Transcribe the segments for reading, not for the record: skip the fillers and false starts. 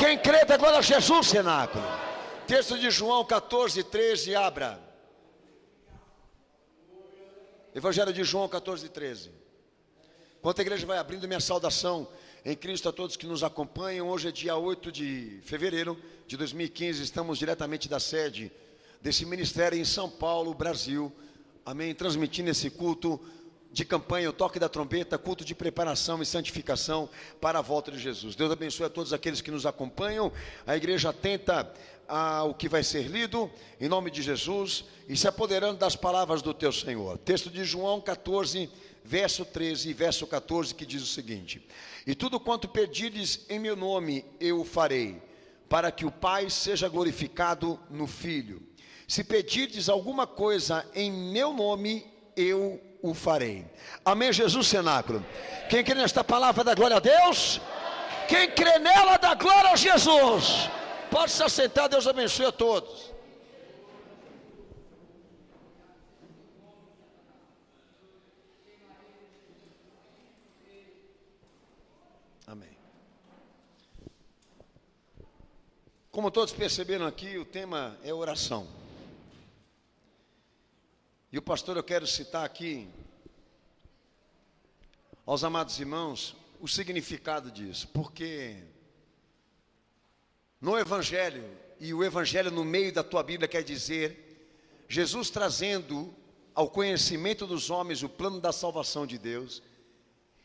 Quem crê, dá glória a Jesus, cenáculo. Texto de João 14, 13, abra. Evangelho de João 14, 13. Enquanto a igreja vai abrindo, minha saudação em Cristo a todos que nos acompanham. Hoje é dia 8 de fevereiro de 2015, estamos diretamente da sede desse ministério em São Paulo, Brasil. Amém, transmitindo esse culto de campanha, o toque da trombeta, culto de preparação e santificação para a volta de Jesus. Deus abençoe a todos aqueles que nos acompanham. A igreja atenta ao que vai ser lido, em nome de Jesus, e se apoderando das palavras do teu Senhor. Texto de João 14, verso 13 e verso 14, que diz o seguinte: e tudo quanto pedirdes em meu nome, eu o farei, para que o Pai seja glorificado no Filho. Se pedirdes alguma coisa em meu nome, eu o farei. Amém, Jesus, cenáculo. Quem crê nesta palavra dá glória a Deus. Quem crê nela dá glória a Jesus. Pode se assentar, Deus abençoe a todos. Amém. Como todos perceberam aqui, o tema é oração. E o pastor, eu quero citar aqui aos amados irmãos o significado disso, porque no Evangelho, e o Evangelho no meio da tua Bíblia quer dizer Jesus trazendo ao conhecimento dos homens o plano da salvação de Deus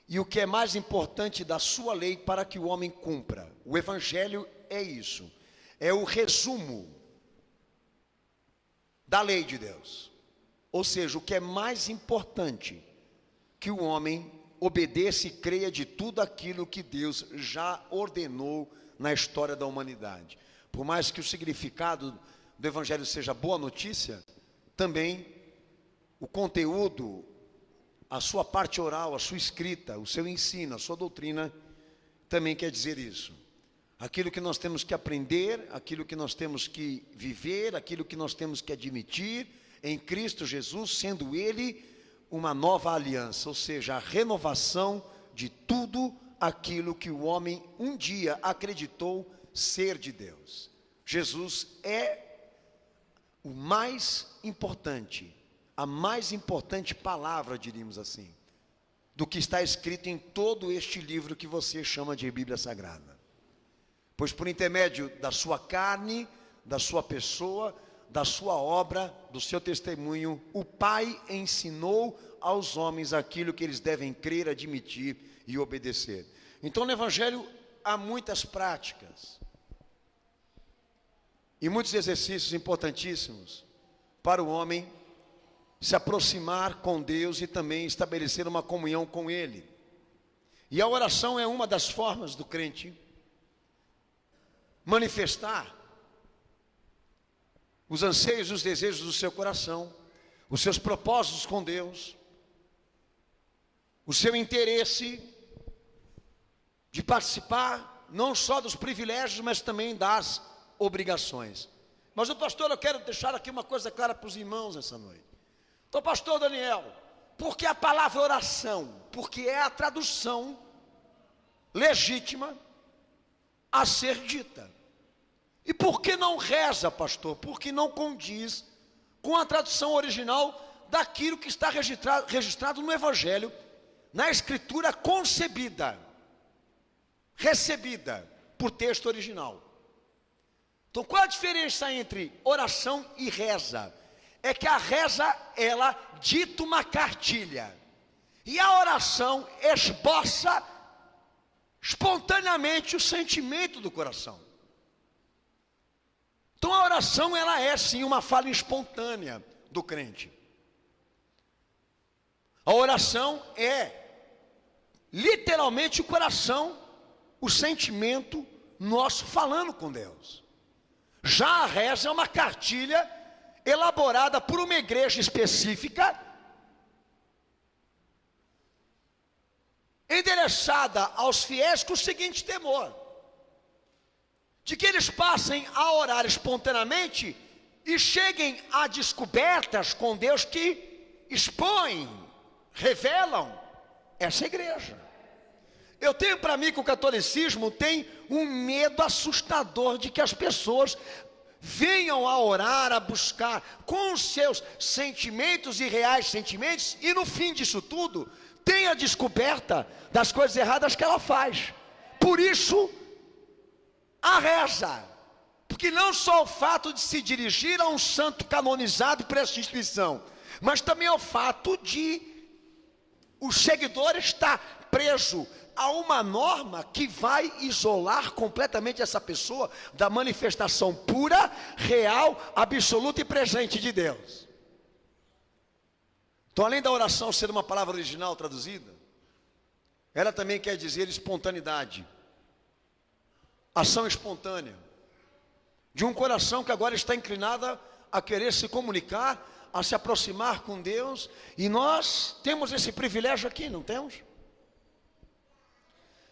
e o que é mais importante da sua lei para que o homem cumpra. O Evangelho é isso, é o resumo da lei de Deus. Ou seja, o que é mais importante, que o homem obedeça e creia de tudo aquilo que Deus já ordenou na história da humanidade. Por mais que o significado do Evangelho seja boa notícia, também o conteúdo, a sua parte oral, a sua escrita, o seu ensino, a sua doutrina, também quer dizer isso. Aquilo que nós temos que aprender, aquilo que nós temos que viver, aquilo que nós temos que admitir em Cristo Jesus, sendo Ele uma nova aliança, ou seja, a renovação de tudo aquilo que o homem um dia acreditou ser de Deus. Jesus é o mais importante, a mais importante palavra, diríamos assim, do que está escrito em todo este livro que você chama de Bíblia Sagrada. Pois por intermédio da sua carne, da sua pessoa, da sua obra, do seu testemunho, o Pai ensinou aos homens aquilo que eles devem crer, admitir e obedecer. Então no Evangelho há muitas práticas e muitos exercícios importantíssimos para o homem se aproximar com Deus e também estabelecer uma comunhão com Ele. E a oração é uma das formas do crente manifestar os anseios e os desejos do seu coração, os seus propósitos com Deus, o seu interesse de participar não só dos privilégios, mas também das obrigações. Mas o pastor, eu quero deixar aqui uma coisa clara para os irmãos essa noite. Então, pastor Daniel, por que a palavra oração? Porque é a tradução legítima a ser dita. E por que não reza, pastor? Porque não condiz com a tradução original daquilo que está registrado no Evangelho, na Escritura concebida, recebida por texto original. Então qual a diferença entre oração e reza? É que a reza, ela dita uma cartilha, e a oração esboça espontaneamente o sentimento do coração. Então a oração, ela é sim uma fala espontânea do crente. A oração é literalmente o coração, o sentimento nosso falando com Deus. Já a reza é uma cartilha elaborada por uma igreja específica, endereçada aos fiéis com o seguinte temor: de que eles passem a orar espontaneamente e cheguem a descobertas com Deus que expõem, revelam essa igreja. Eu tenho para mim que o catolicismo tem um medo assustador de que as pessoas venham a orar, a buscar com os seus sentimentos e reais sentimentos, e no fim disso tudo, tenha a descoberta das coisas erradas que ela faz. Por isso, a reza, porque não só o fato de se dirigir a um santo canonizado por essa instituição, mas também o fato de o seguidor estar preso a uma norma que vai isolar completamente essa pessoa da manifestação pura, real, absoluta e presente de Deus. Então, além da oração ser uma palavra original traduzida, ela também quer dizer espontaneidade, ação espontânea, de um coração que agora está inclinado a querer se comunicar, a se aproximar com Deus, e nós temos esse privilégio aqui, não temos?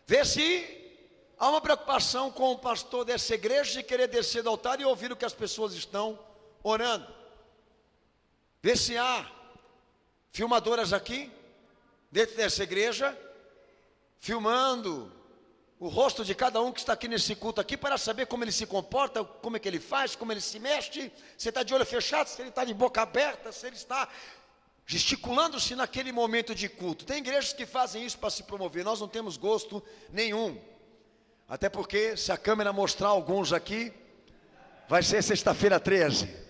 Vê se há uma preocupação com o pastor dessa igreja de querer descer do altar e ouvir o que as pessoas estão orando. Vê se há filmadoras aqui, dentro dessa igreja, filmando o rosto de cada um que está aqui nesse culto aqui, para saber como ele se comporta, como é que ele faz, como ele se mexe, se está de olho fechado, se ele está de boca aberta, se ele está gesticulando-se naquele momento de culto. Tem igrejas que fazem isso para se promover, nós não temos gosto nenhum, até porque se a câmera mostrar alguns aqui, vai ser sexta-feira 13,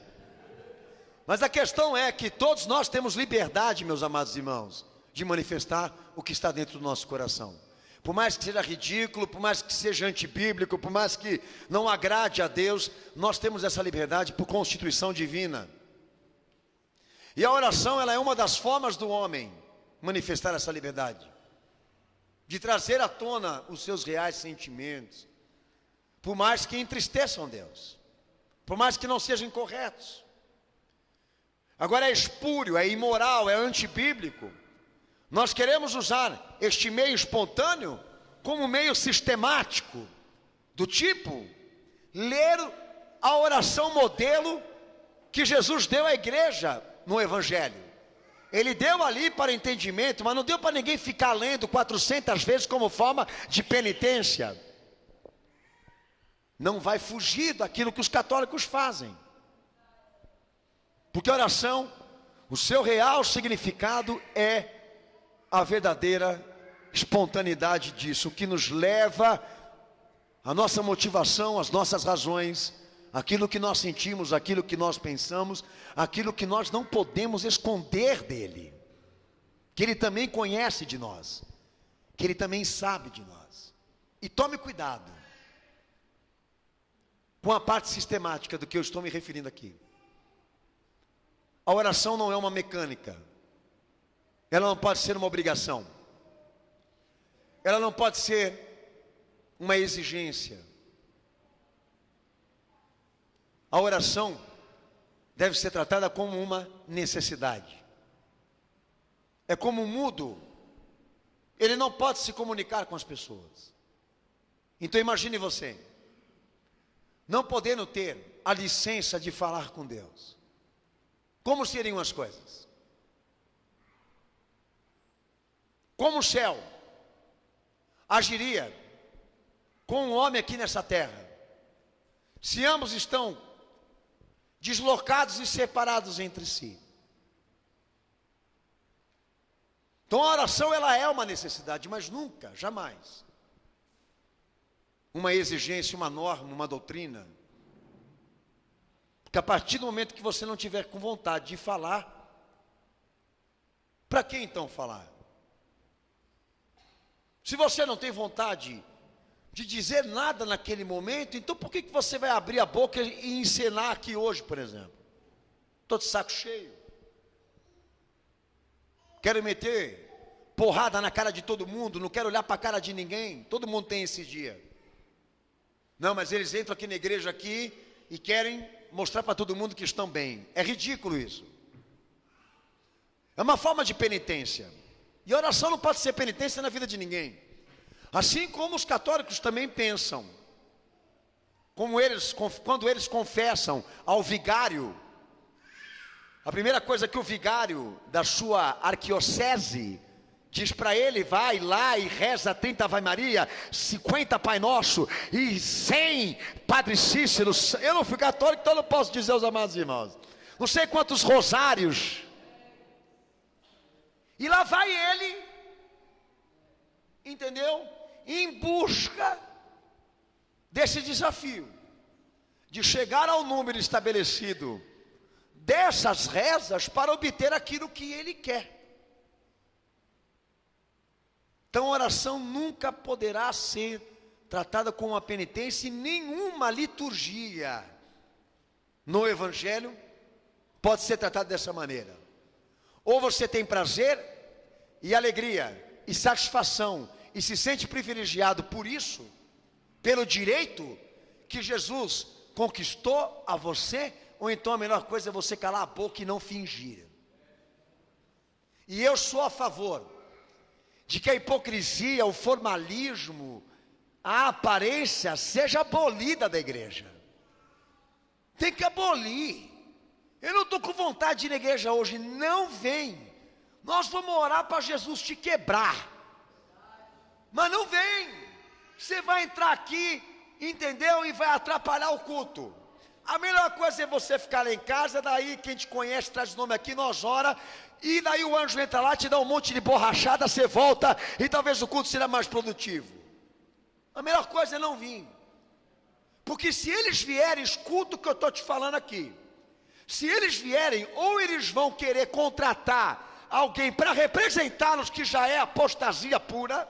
mas a questão é que todos nós temos liberdade, meus amados irmãos, de manifestar o que está dentro do nosso coração, por mais que seja ridículo, por mais que seja antibíblico, por mais que não agrade a Deus, nós temos essa liberdade por constituição divina. E a oração, ela é uma das formas do homem manifestar essa liberdade, de trazer à tona os seus reais sentimentos, por mais que entristeçam Deus, por mais que não sejam incorretos. Agora é espúrio, é imoral, é antibíblico. Nós queremos usar este meio espontâneo como meio sistemático, do tipo, ler a oração modelo que Jesus deu à igreja no Evangelho. Ele deu ali para entendimento, mas não deu para ninguém ficar lendo 400 vezes como forma de penitência. Não vai fugir daquilo que os católicos fazem, porque a oração, o seu real significado é a verdadeira espontaneidade disso, o que nos leva a nossa motivação, as nossas razões, aquilo que nós sentimos, aquilo que nós pensamos, aquilo que nós não podemos esconder dele, que ele também conhece de nós, que ele também sabe de nós. E tome cuidado com a parte sistemática do que eu estou me referindo aqui. A oração não é uma mecânica, ela não pode ser uma obrigação, ela não pode ser uma exigência. A oração deve ser tratada como uma necessidade. É como um mudo, ele não pode se comunicar com as pessoas. Então imagine você, não podendo ter a licença de falar com Deus. Como seriam as coisas? Como o céu agiria com um homem aqui nessa terra, se ambos estão deslocados e separados entre si? Então a oração, ela é uma necessidade, mas nunca, jamais uma exigência, uma norma, uma doutrina. Porque a partir do momento que você não tiver com vontade de falar, para que então falar? Se você não tem vontade de dizer nada naquele momento, então por que você vai abrir a boca e encenar aqui hoje, por exemplo? Estou de saco cheio, quero meter porrada na cara de todo mundo, não quero olhar para a cara de ninguém. Todo mundo tem esse dia. Não, mas eles entram aqui na igreja aqui e querem mostrar para todo mundo que estão bem. É ridículo isso. É uma forma de penitência. E a oração não pode ser penitência na vida de ninguém. Assim como os católicos também pensam, como eles, quando eles confessam ao vigário, a primeira coisa que o vigário da sua arquidiocese diz para ele: vai lá e reza 30 Ave Maria, 50 Pai Nosso e 100 Padre Cícero. Eu não fui católico, então não posso dizer aos amados irmãos, não sei quantos rosários. E lá vai ele, entendeu? Em busca desse desafio, de chegar ao número estabelecido dessas rezas para obter aquilo que ele quer. Então a oração nunca poderá ser tratada como uma penitência, e nenhuma liturgia no Evangelho pode ser tratada dessa maneira. Ou você tem prazer e alegria e satisfação e se sente privilegiado por isso, pelo direito que Jesus conquistou a você, ou então a melhor coisa é você calar a boca e não fingir. E eu sou a favor de que a hipocrisia, o formalismo, a aparência seja abolida da igreja. Tem que abolir. Eu não estou com vontade de ir na igreja hoje, não vem. Nós vamos orar para Jesus te quebrar, mas não vem. Você vai entrar aqui, entendeu? E vai atrapalhar o culto. A melhor coisa é você ficar lá em casa, daí quem te conhece traz o nome aqui, nós ora, e daí o anjo entra lá, te dá um monte de borrachada, você volta, e talvez o culto será mais produtivo. A melhor coisa é não vir. Porque se eles vierem, escuta o que eu estou te falando aqui. Se eles vierem, ou eles vão querer contratar alguém para representá-los, que já é apostasia pura,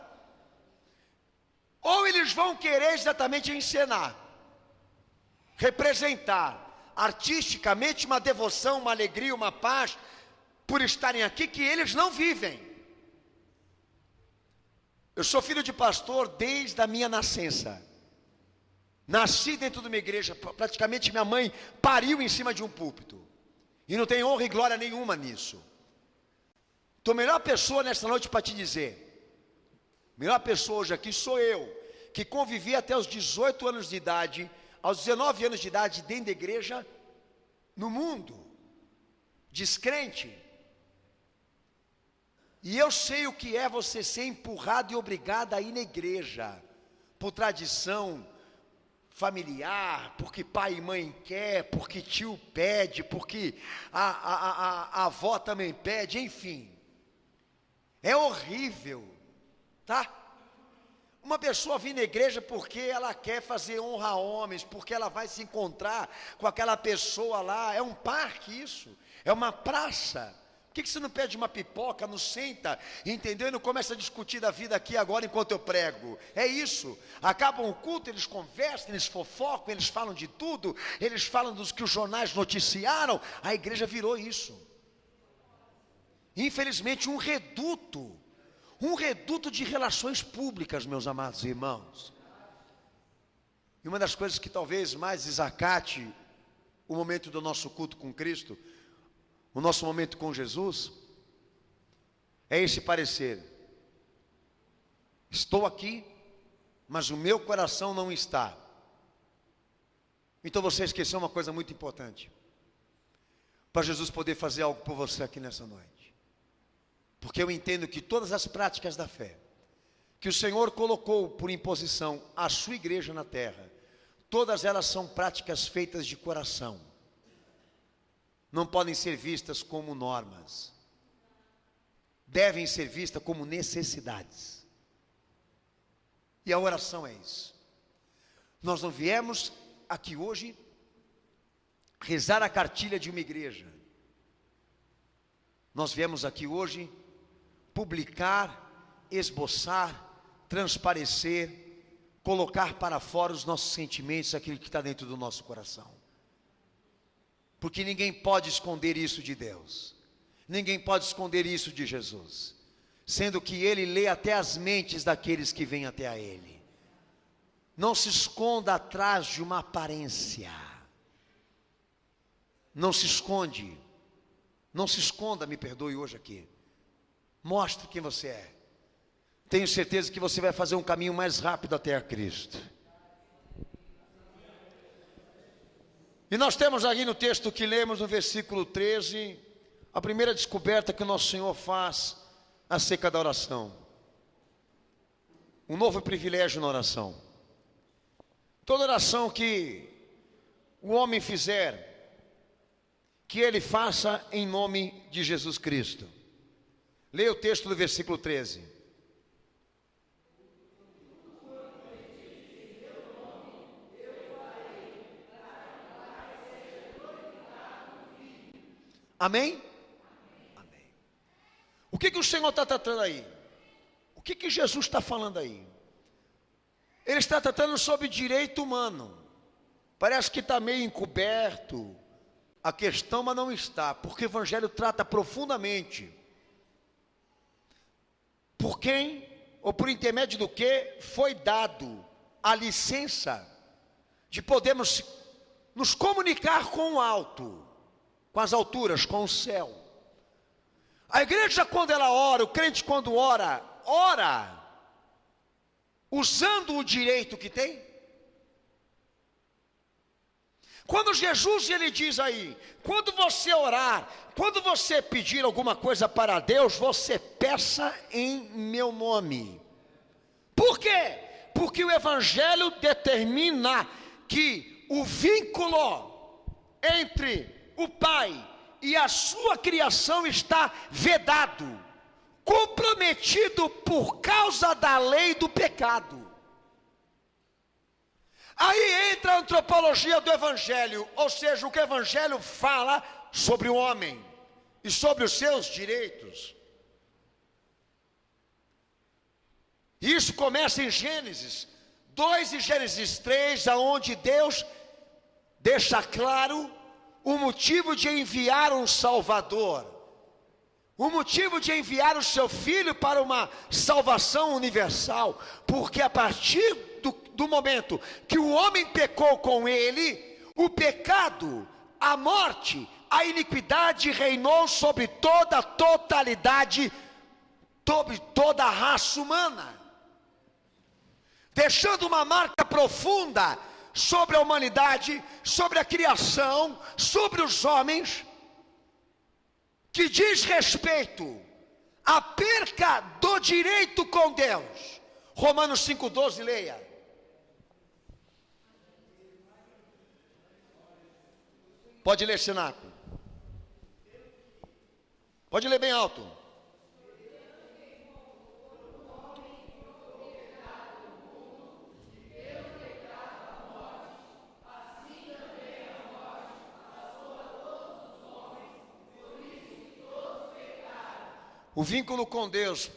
ou eles vão querer exatamente encenar, representar artisticamente uma devoção, uma alegria, uma paz, por estarem aqui, que eles não vivem. Eu sou filho de pastor desde a minha nascença. Nasci dentro de uma igreja, praticamente minha mãe pariu em cima de um púlpito, e não tem honra e glória nenhuma nisso. Então a melhor pessoa nessa noite para te dizer, a melhor pessoa hoje aqui sou eu, que convivi até os 18 anos de idade, aos 19 anos de idade dentro da igreja, no mundo, descrente. E eu sei o que é você ser empurrado e obrigado a ir na igreja, por tradição familiar, porque pai e mãe quer, porque tio pede, porque a avó também pede, enfim. É horrível, tá? Uma pessoa vir na igreja porque ela quer fazer honra a homens, porque ela vai se encontrar com aquela pessoa lá. É um parque isso, é uma praça. Por que você não pede uma pipoca, não senta, entendeu? E não começa a discutir da vida aqui agora enquanto eu prego. É isso. Acabam o culto, eles conversam, eles fofocam, eles falam de tudo, eles falam dos que os jornais noticiaram. A igreja virou isso. Infelizmente um reduto de relações públicas, meus amados irmãos. E uma das coisas que talvez mais desacate o momento do nosso culto com Cristo, o nosso momento com Jesus, é esse parecer: estou aqui, mas o meu coração não está. Então você esqueceu uma coisa muito importante, para Jesus poder fazer algo por você aqui nessa noite. Porque eu entendo que todas as práticas da fé, que o Senhor colocou por imposição à sua igreja na terra, todas elas são práticas feitas de coração. Não podem ser vistas como normas, devem ser vistas como necessidades. E a oração é isso. Nós não viemos aqui hoje rezar a cartilha de uma igreja. Nós viemos aqui hoje publicar, esboçar, transparecer, colocar para fora os nossos sentimentos, aquilo que está dentro do nosso coração. Porque ninguém pode esconder isso de Deus, ninguém pode esconder isso de Jesus, sendo que Ele lê até as mentes daqueles que vêm até a Ele. Não se esconda atrás de uma aparência, não se esconde, não se esconda, me perdoe hoje aqui, mostre quem você é. Tenho certeza que você vai fazer um caminho mais rápido até a Cristo. E nós temos aqui no texto que lemos, no versículo 13, a primeira descoberta que o nosso Senhor faz acerca da oração. Um novo privilégio na oração. Toda oração que o homem fizer, que ele faça em nome de Jesus Cristo. Leia o texto do versículo 13. Amém? Amém. O que o Senhor está tratando aí? O que Jesus está falando aí? Ele está tratando sobre direito humano. Parece que está meio encoberto a questão, mas não está, porque o Evangelho trata profundamente por quem, ou por intermédio do que, foi dado a licença de podermos nos comunicar com o alto, com as alturas, com o céu. A igreja, quando ela ora, o crente quando ora, ora usando o direito que tem. Quando Jesus, ele diz aí, quando você orar, quando você pedir alguma coisa para Deus, você peça em meu nome. Por quê? Porque o Evangelho determina que o vínculo entre o Pai e a sua criação está vedado, comprometido por causa da lei do pecado. Aí entra a antropologia do Evangelho, ou seja, o que o Evangelho fala sobre o homem e sobre os seus direitos. Isso começa em Gênesis 2 e Gênesis 3, aonde Deus deixa claro o motivo de enviar um Salvador, o motivo de enviar o seu Filho para uma salvação universal, porque a partir do momento que o homem pecou com ele, o pecado, a morte, a iniquidade reinou sobre toda a totalidade, sobre toda a raça humana, deixando uma marca profunda sobre a humanidade, sobre a criação, sobre os homens, que diz respeito à perca do direito com Deus. Romanos 5,12, leia. Pode ler, Sinaco. Pode ler bem alto. O vínculo com Deus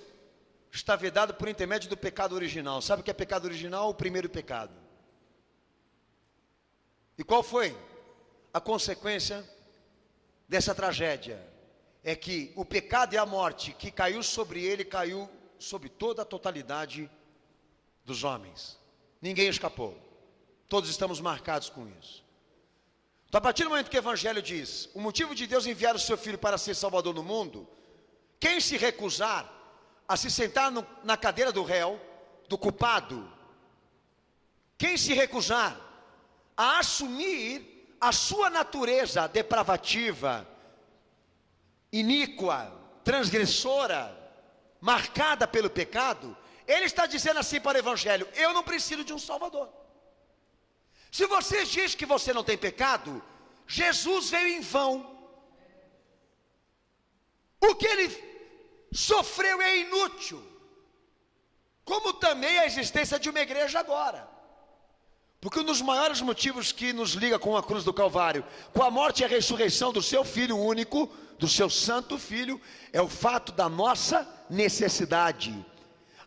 está vedado por intermédio do pecado original. Sabe o que é pecado original? O primeiro pecado. E qual foi a consequência dessa tragédia? É que o pecado e a morte que caiu sobre ele, caiu sobre toda a totalidade dos homens. Ninguém escapou. Todos estamos marcados com isso. Então, a partir do momento que o Evangelho diz, o motivo de Deus enviar o seu Filho para ser Salvador no mundo, quem se recusar a se sentar na cadeira do réu, do culpado, quem se recusar a assumir a sua natureza depravativa, iníqua, transgressora, marcada pelo pecado, ele está dizendo assim para o Evangelho: eu não preciso de um Salvador. Se você diz que você não tem pecado, Jesus veio em vão. O que ele sofreu é inútil, como também a existência de uma igreja agora. Porque um dos maiores motivos que nos liga com a cruz do Calvário, com a morte e a ressurreição do seu Filho único, do seu santo Filho, é o fato da nossa necessidade.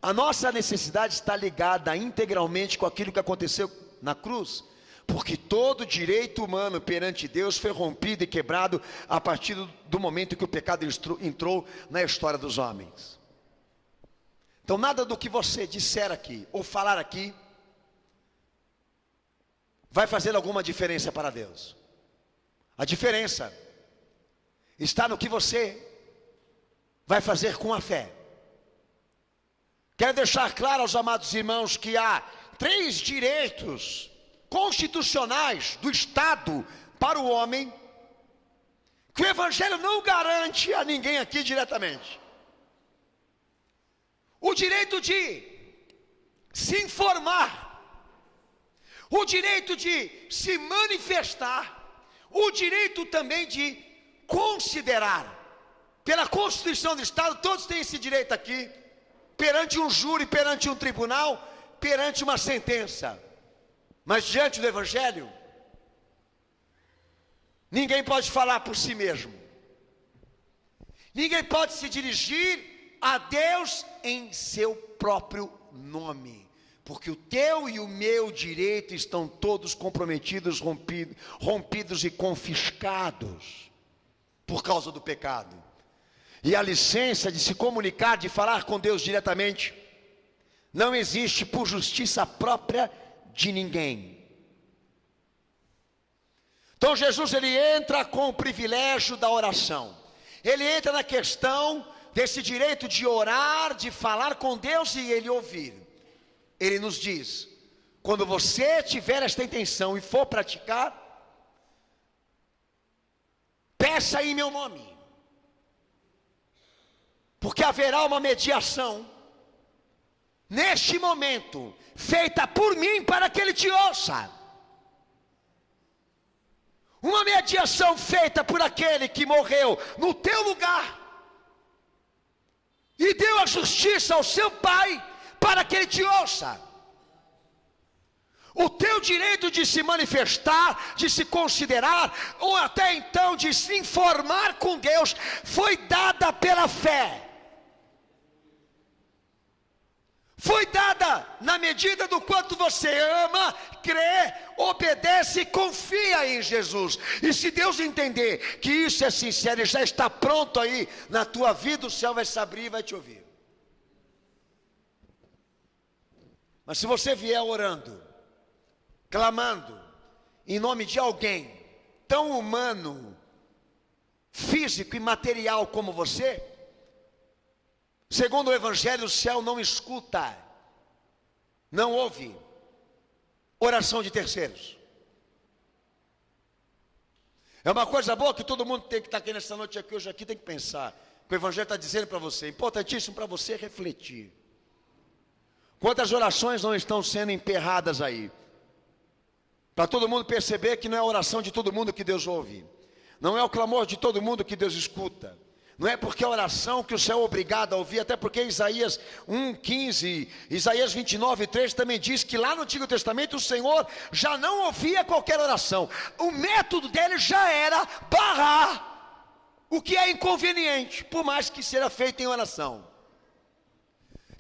A nossa necessidade está ligada integralmente com aquilo que aconteceu na cruz, porque todo direito humano perante Deus foi rompido e quebrado a partir do momento que o pecado entrou na história dos homens. Então nada do que você disser aqui, ou falar aqui, vai fazer alguma diferença para Deus. A diferença está no que você vai fazer com a fé. Quero deixar claro aos amados irmãos que há 3 direitos constitucionais do Estado para o homem, que o Evangelho não garante a ninguém aqui diretamente. o direito de se informar, o direito de se manifestar, o direito também de considerar. Pela Constituição do Estado, todos têm esse direito aqui, perante um júri, perante um tribunal, perante uma sentença. Mas diante do Evangelho, ninguém pode falar por si mesmo. Ninguém pode se dirigir a Deus em seu próprio nome. Porque o teu e o meu direito estão todos comprometidos, rompidos e confiscados por causa do pecado. E a licença de se comunicar, de falar com Deus diretamente, não existe por justiça própria de ninguém. Então Jesus, ele entra com o privilégio da oração. Ele entra na questão desse direito de orar, de falar com Deus e ele ouvir. Ele nos diz: quando você tiver esta intenção e for praticar, peça em meu nome, porque haverá uma mediação neste momento, feita por mim para que ele te ouça. Uma mediação feita por aquele que morreu no teu lugar e deu a justiça ao seu Pai para que ele te ouça. O teu direito de se manifestar, de se considerar, ou até então de se informar com Deus, foi dada pela fé. Foi dada na medida do quanto você ama, crê, obedece e confia em Jesus. E se Deus entender que isso é sincero e já está pronto aí na tua vida, o céu vai se abrir e vai te ouvir. Mas se você vier orando, clamando, em nome de alguém tão humano, físico e material como você, segundo o Evangelho, o céu não escuta, não ouve oração de terceiros. É uma coisa boa que todo mundo tem que estar aqui nessa noite aqui, hoje aqui, tem que pensar. O Evangelho está dizendo para você, é importantíssimo para você refletir. Quantas orações não estão sendo emperradas aí? Para todo mundo perceber que não é a oração de todo mundo que Deus ouve. Não é o clamor de todo mundo que Deus escuta. Não é porque a oração que o céu é obrigado a ouvir, até porque Isaías 1:15, Isaías 29:3 também diz que lá no Antigo Testamento o Senhor já não ouvia qualquer oração. O método dele já era barrar o que é inconveniente, por mais que seja feito em oração.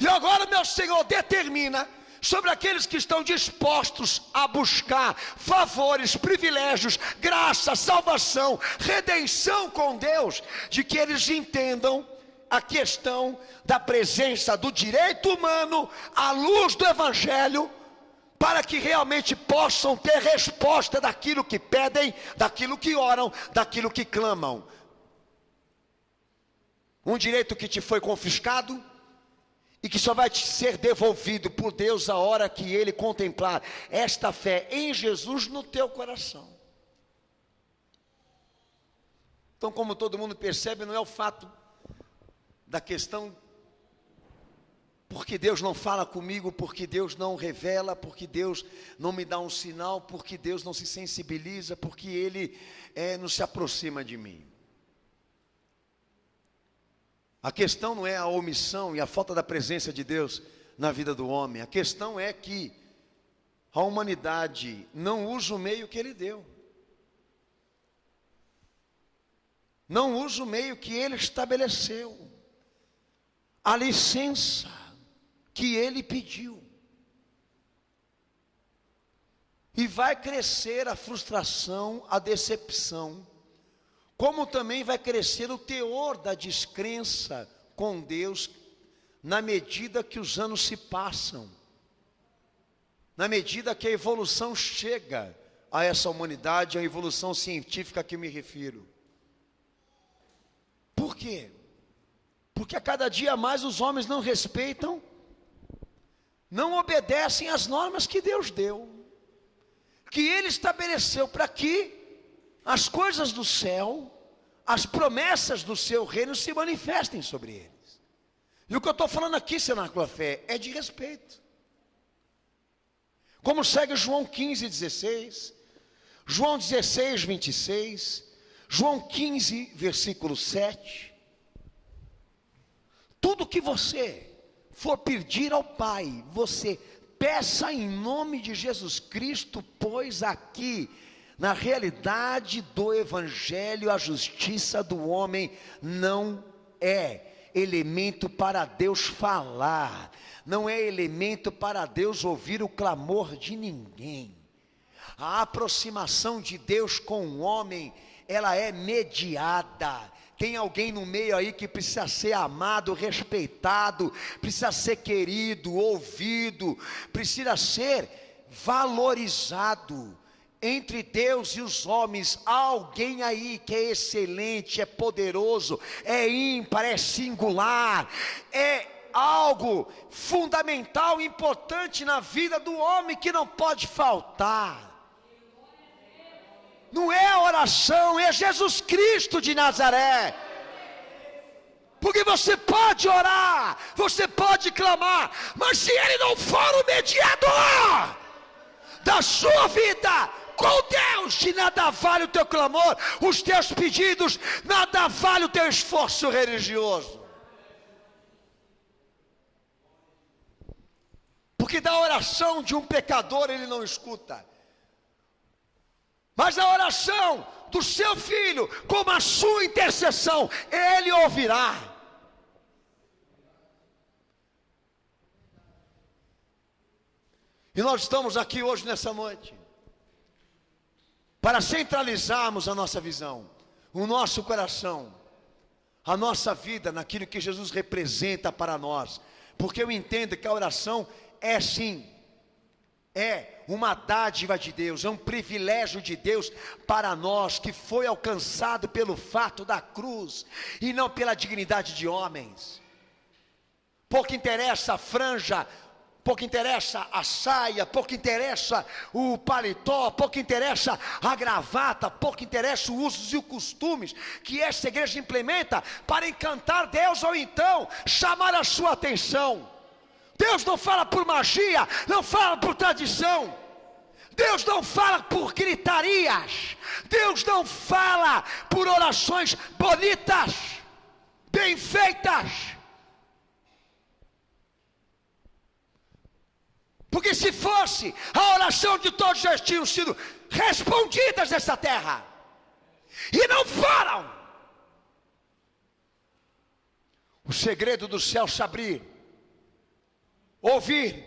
E agora meu Senhor determina sobre aqueles que estão dispostos a buscar favores, privilégios, graça, salvação, redenção com Deus, de que eles entendam a questão da presença do direito humano à luz do Evangelho, para que realmente possam ter resposta daquilo que pedem, daquilo que oram, daquilo que clamam. Um direito que te foi confiscado e que só vai te ser devolvido por Deus a hora que Ele contemplar esta fé em Jesus no teu coração. Então, como todo mundo percebe, não é o fato da questão porque Deus não fala comigo, porque Deus não revela, porque Deus não me dá um sinal, porque Deus não se sensibiliza, porque Ele não se aproxima de mim. A questão não é a omissão e a falta da presença de Deus na vida do homem. A questão é que a humanidade não usa o meio que Ele deu. Não usa o meio que Ele estabeleceu. A licença que Ele pediu. E vai crescer a frustração, a decepção, como também vai crescer o teor da descrença com Deus, na medida que os anos se passam, na medida que a evolução chega a essa humanidade, a evolução científica a que me refiro. Por quê? Porque a cada dia mais os homens não respeitam, não obedecem às normas que Deus deu, que Ele estabeleceu para que as coisas do céu, as promessas do seu reino se manifestem sobre eles. E o que eu estou falando aqui, Cenáculo da Fé, é de respeito. Como segue João 15, 16, João 16, 26, João 15, versículo 7. Tudo que você for pedir ao Pai, você peça em nome de Jesus Cristo, pois aqui, na realidade do Evangelho, a justiça do homem não é elemento para Deus falar, não é elemento para Deus ouvir o clamor de ninguém. A aproximação de Deus com o homem, ela é mediada. Tem alguém no meio aí que precisa ser amado, respeitado, precisa ser querido, ouvido, precisa ser valorizado. Entre Deus e os homens, há alguém aí que é excelente, é poderoso, é ímpar, é singular, é algo fundamental, importante na vida do homem que não pode faltar. Não é a oração, é Jesus Cristo de Nazaré. Porque você pode orar, você pode clamar, mas se Ele não for o mediador da sua vida com Deus, de nada vale o teu clamor, os teus pedidos, nada vale o teu esforço religioso. Porque da oração de um pecador Ele não escuta, mas a oração do seu filho, como a sua intercessão, Ele ouvirá. E nós estamos aqui hoje nessa noite para centralizarmos a nossa visão, o nosso coração, a nossa vida naquilo que Jesus representa para nós, porque eu entendo que a oração é sim, é uma dádiva de Deus, é um privilégio de Deus para nós, que foi alcançado pelo fato da cruz, e não pela dignidade de homens. Pouco interessa a franja, pouco interessa a saia, pouco interessa o paletó, pouco interessa a gravata, pouco interessa os usos e os costumes que esta igreja implementa para encantar Deus, ou então chamar a sua atenção. Deus não fala por magia, não fala por tradição, Deus não fala por gritarias, Deus não fala por orações bonitas, bem feitas. Porque se fosse, a oração de todos já tinham sido respondidas nessa terra, e não foram. O segredo do céu se abrir, ouvir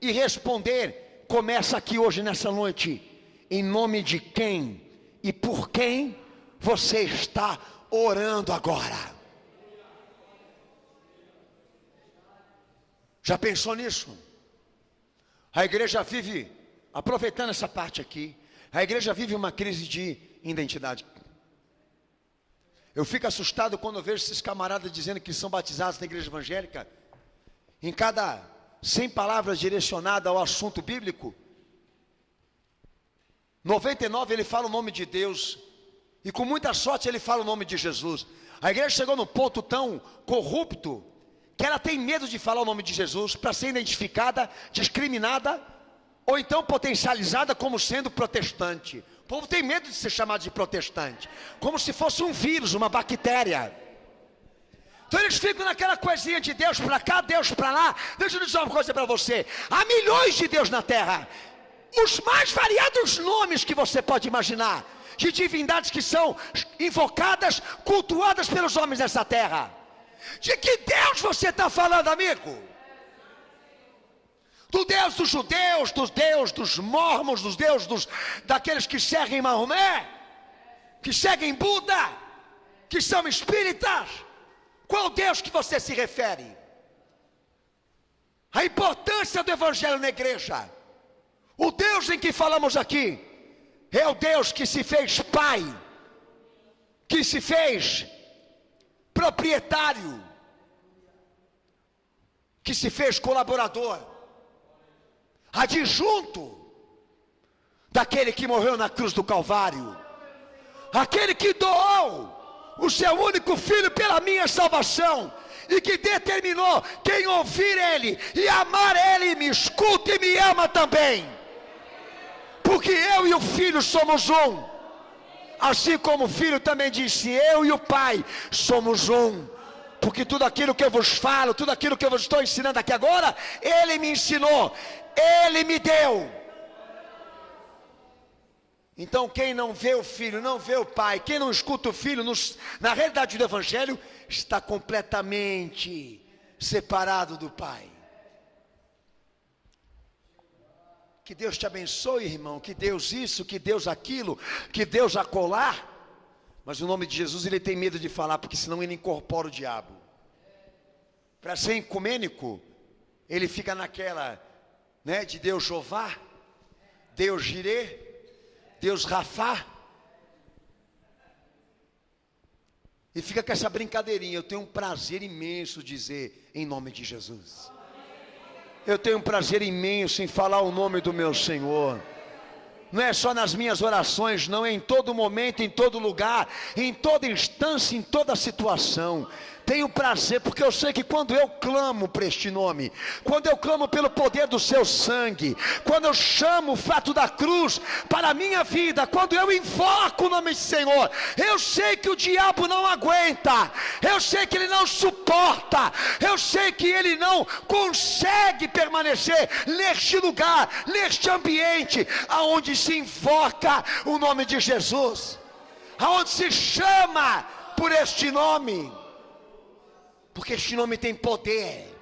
e responder, começa aqui hoje nessa noite. Em nome de quem e por quem você está orando agora? Já pensou nisso? A igreja vive, aproveitando essa parte aqui, a igreja vive uma crise de identidade. Eu fico assustado quando eu vejo esses camaradas dizendo que são batizados na igreja evangélica. Em cada 100 palavras direcionadas ao assunto bíblico, 99 ele fala o nome de Deus, e com muita sorte ele fala o nome de Jesus. A igreja chegou num ponto tão corrupto, que ela tem medo de falar o nome de Jesus, para ser identificada, discriminada, ou então potencializada como sendo protestante. O povo tem medo de ser chamado de protestante, como se fosse um vírus, uma bactéria. Então eles ficam naquela coisinha de Deus para cá, Deus para lá. Deixa eu dizer uma coisa para você: há milhões de Deus na terra, os mais variados nomes que você pode imaginar, de divindades que são invocadas, cultuadas pelos homens dessa terra. De que Deus você está falando, amigo? Do Deus dos judeus, do Deus dos mormons, dos deuses daqueles que seguem Maomé, que seguem Buda, que são espíritas? Qual Deus que você se refere? A importância do evangelho na igreja. O Deus em que falamos aqui é o Deus que se fez pai, que se fez proprietário, que se fez colaborador, adjunto daquele que morreu na cruz do Calvário, aquele que doou o seu único filho pela minha salvação. e que determinou: quem ouvir Ele e amar Ele, me escuta e me ama também. Porque eu e o Filho somos um. Assim como o Filho também disse: eu e o Pai somos um. Porque tudo aquilo que eu vos falo, tudo aquilo que eu vos estou ensinando aqui agora, Ele me ensinou, Ele me deu. Então quem não vê o Filho, não vê o Pai. Quem não escuta o Filho, na realidade do Evangelho, está completamente separado do Pai. Que Deus te abençoe, irmão. Que Deus isso, que Deus aquilo, que Deus acolá. Mas o nome de Jesus ele tem medo de falar, porque senão ele incorpora o diabo. Para ser ecumênico, ele fica naquela, né, de Deus Jeová, Deus Jirê, Deus Rafá. E fica com essa brincadeirinha. Eu tenho um prazer imenso dizer em nome de Jesus. Eu tenho um prazer imenso em falar o nome do meu Senhor. Não é só nas minhas orações, não, é em todo momento, em todo lugar, em toda instância, em toda situação. Tenho prazer, porque eu sei que quando eu clamo por este nome, quando eu clamo pelo poder do seu sangue, quando eu chamo o fato da cruz para a minha vida, quando eu invoco o nome do Senhor, eu sei que o diabo não aguenta, eu sei que ele não suporta, eu sei que ele não consegue permanecer neste lugar, neste ambiente, aonde se invoca o nome de Jesus, aonde se chama por este nome. Porque este nome tem poder.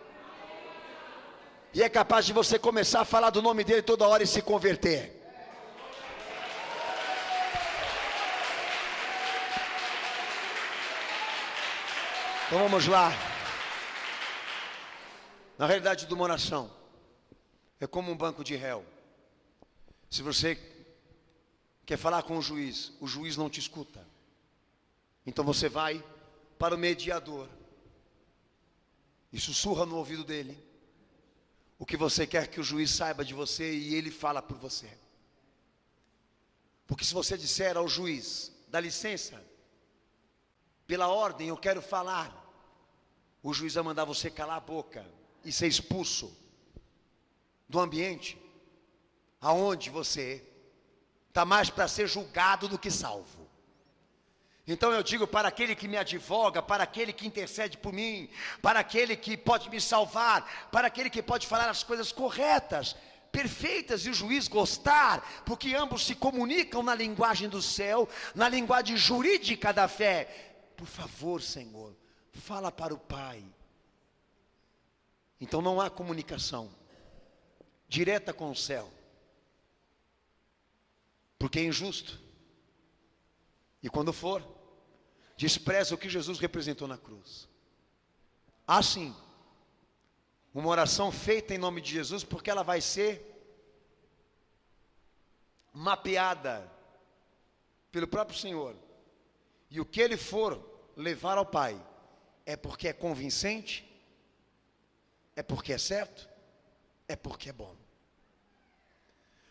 E é capaz de você começar a falar do nome dele toda hora e se converter. Então vamos lá. Na realidade de uma oração, é como um banco de réu. Se você quer falar com o juiz não te escuta. Então você vai para o mediador e sussurra no ouvido dele o que você quer que o juiz saiba de você, e ele fala por você. Porque se você disser ao juiz: dá licença, pela ordem eu quero falar, o juiz vai mandar você calar a boca e ser expulso do ambiente aonde você está mais para ser julgado do que salvo. Então eu digo para aquele que me advoga, para aquele que intercede por mim, para aquele que pode me salvar, para aquele que pode falar as coisas corretas, perfeitas, e o juiz gostar, porque ambos se comunicam na linguagem do céu, na linguagem jurídica da fé. Por favor, Senhor, fala para o Pai. Então não há comunicação direta com o céu, porque é injusto. E quando for, despreza o que Jesus representou na cruz. Assim, uma oração feita em nome de Jesus, porque ela vai ser mapeada pelo próprio Senhor. E o que Ele for levar ao Pai, é porque é convincente, é porque é certo, é porque é bom.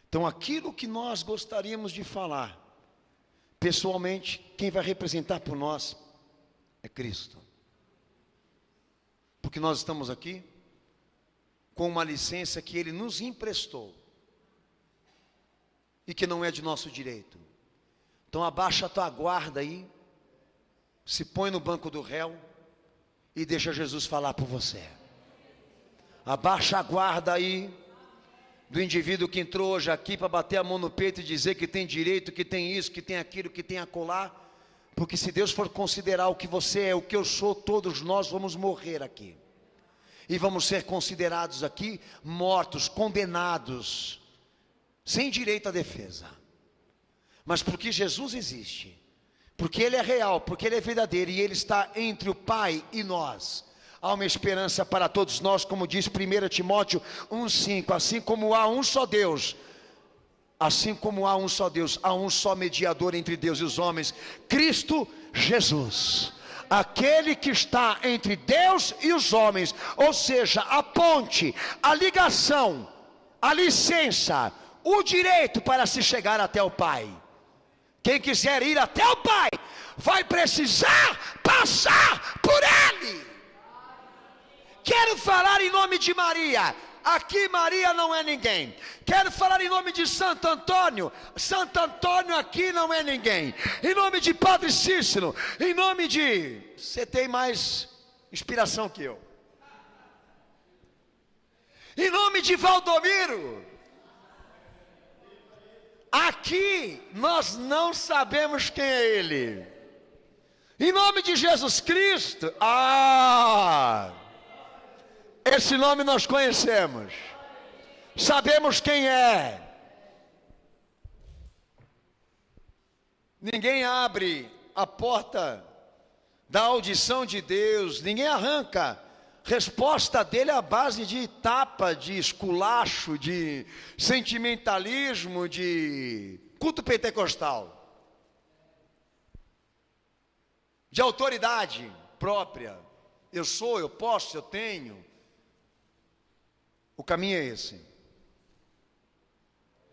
Então aquilo que nós gostaríamos de falar, pessoalmente, quem vai representar por nós é Cristo. Porque nós estamos aqui com uma licença que Ele nos emprestou e que não é de nosso direito. Então abaixa a tua guarda aí, se põe no banco do réu e deixa Jesus falar por você. Abaixa a guarda aí do indivíduo que entrou hoje aqui para bater a mão no peito e dizer que tem direito, que tem isso, que tem aquilo, que tem acolá. Porque se Deus for considerar o que você é, o que eu sou, todos nós vamos morrer aqui. E vamos ser considerados aqui mortos, condenados, sem direito à defesa. Mas porque Jesus existe, porque Ele é real, porque Ele é verdadeiro e Ele está entre o Pai e nós, há uma esperança para todos nós, como diz 1 Timóteo 1,5, assim como há um só Deus, há um só mediador entre Deus e os homens, Cristo Jesus, aquele que está entre Deus e os homens, ou seja, a ponte, a ligação, a licença, o direito para se chegar até o Pai. Quem quiser ir até o Pai, vai precisar passar por Ele. Quero falar em nome de Maria. Aqui Maria não é ninguém. Quero falar em nome de Santo Antônio. Santo Antônio aqui não é ninguém. Em nome de Padre Cícero. Em nome de... Você tem mais inspiração que eu. Em nome de Valdomiro. Aqui nós não sabemos quem é ele. Em nome de Jesus Cristo. Esse nome nós conhecemos. Sabemos quem é. Ninguém abre a porta da audição de Deus. Ninguém arranca resposta dele à base de tapa, de esculacho, de sentimentalismo, de culto pentecostal, de autoridade própria. Eu sou, eu posso, eu tenho. O caminho é esse.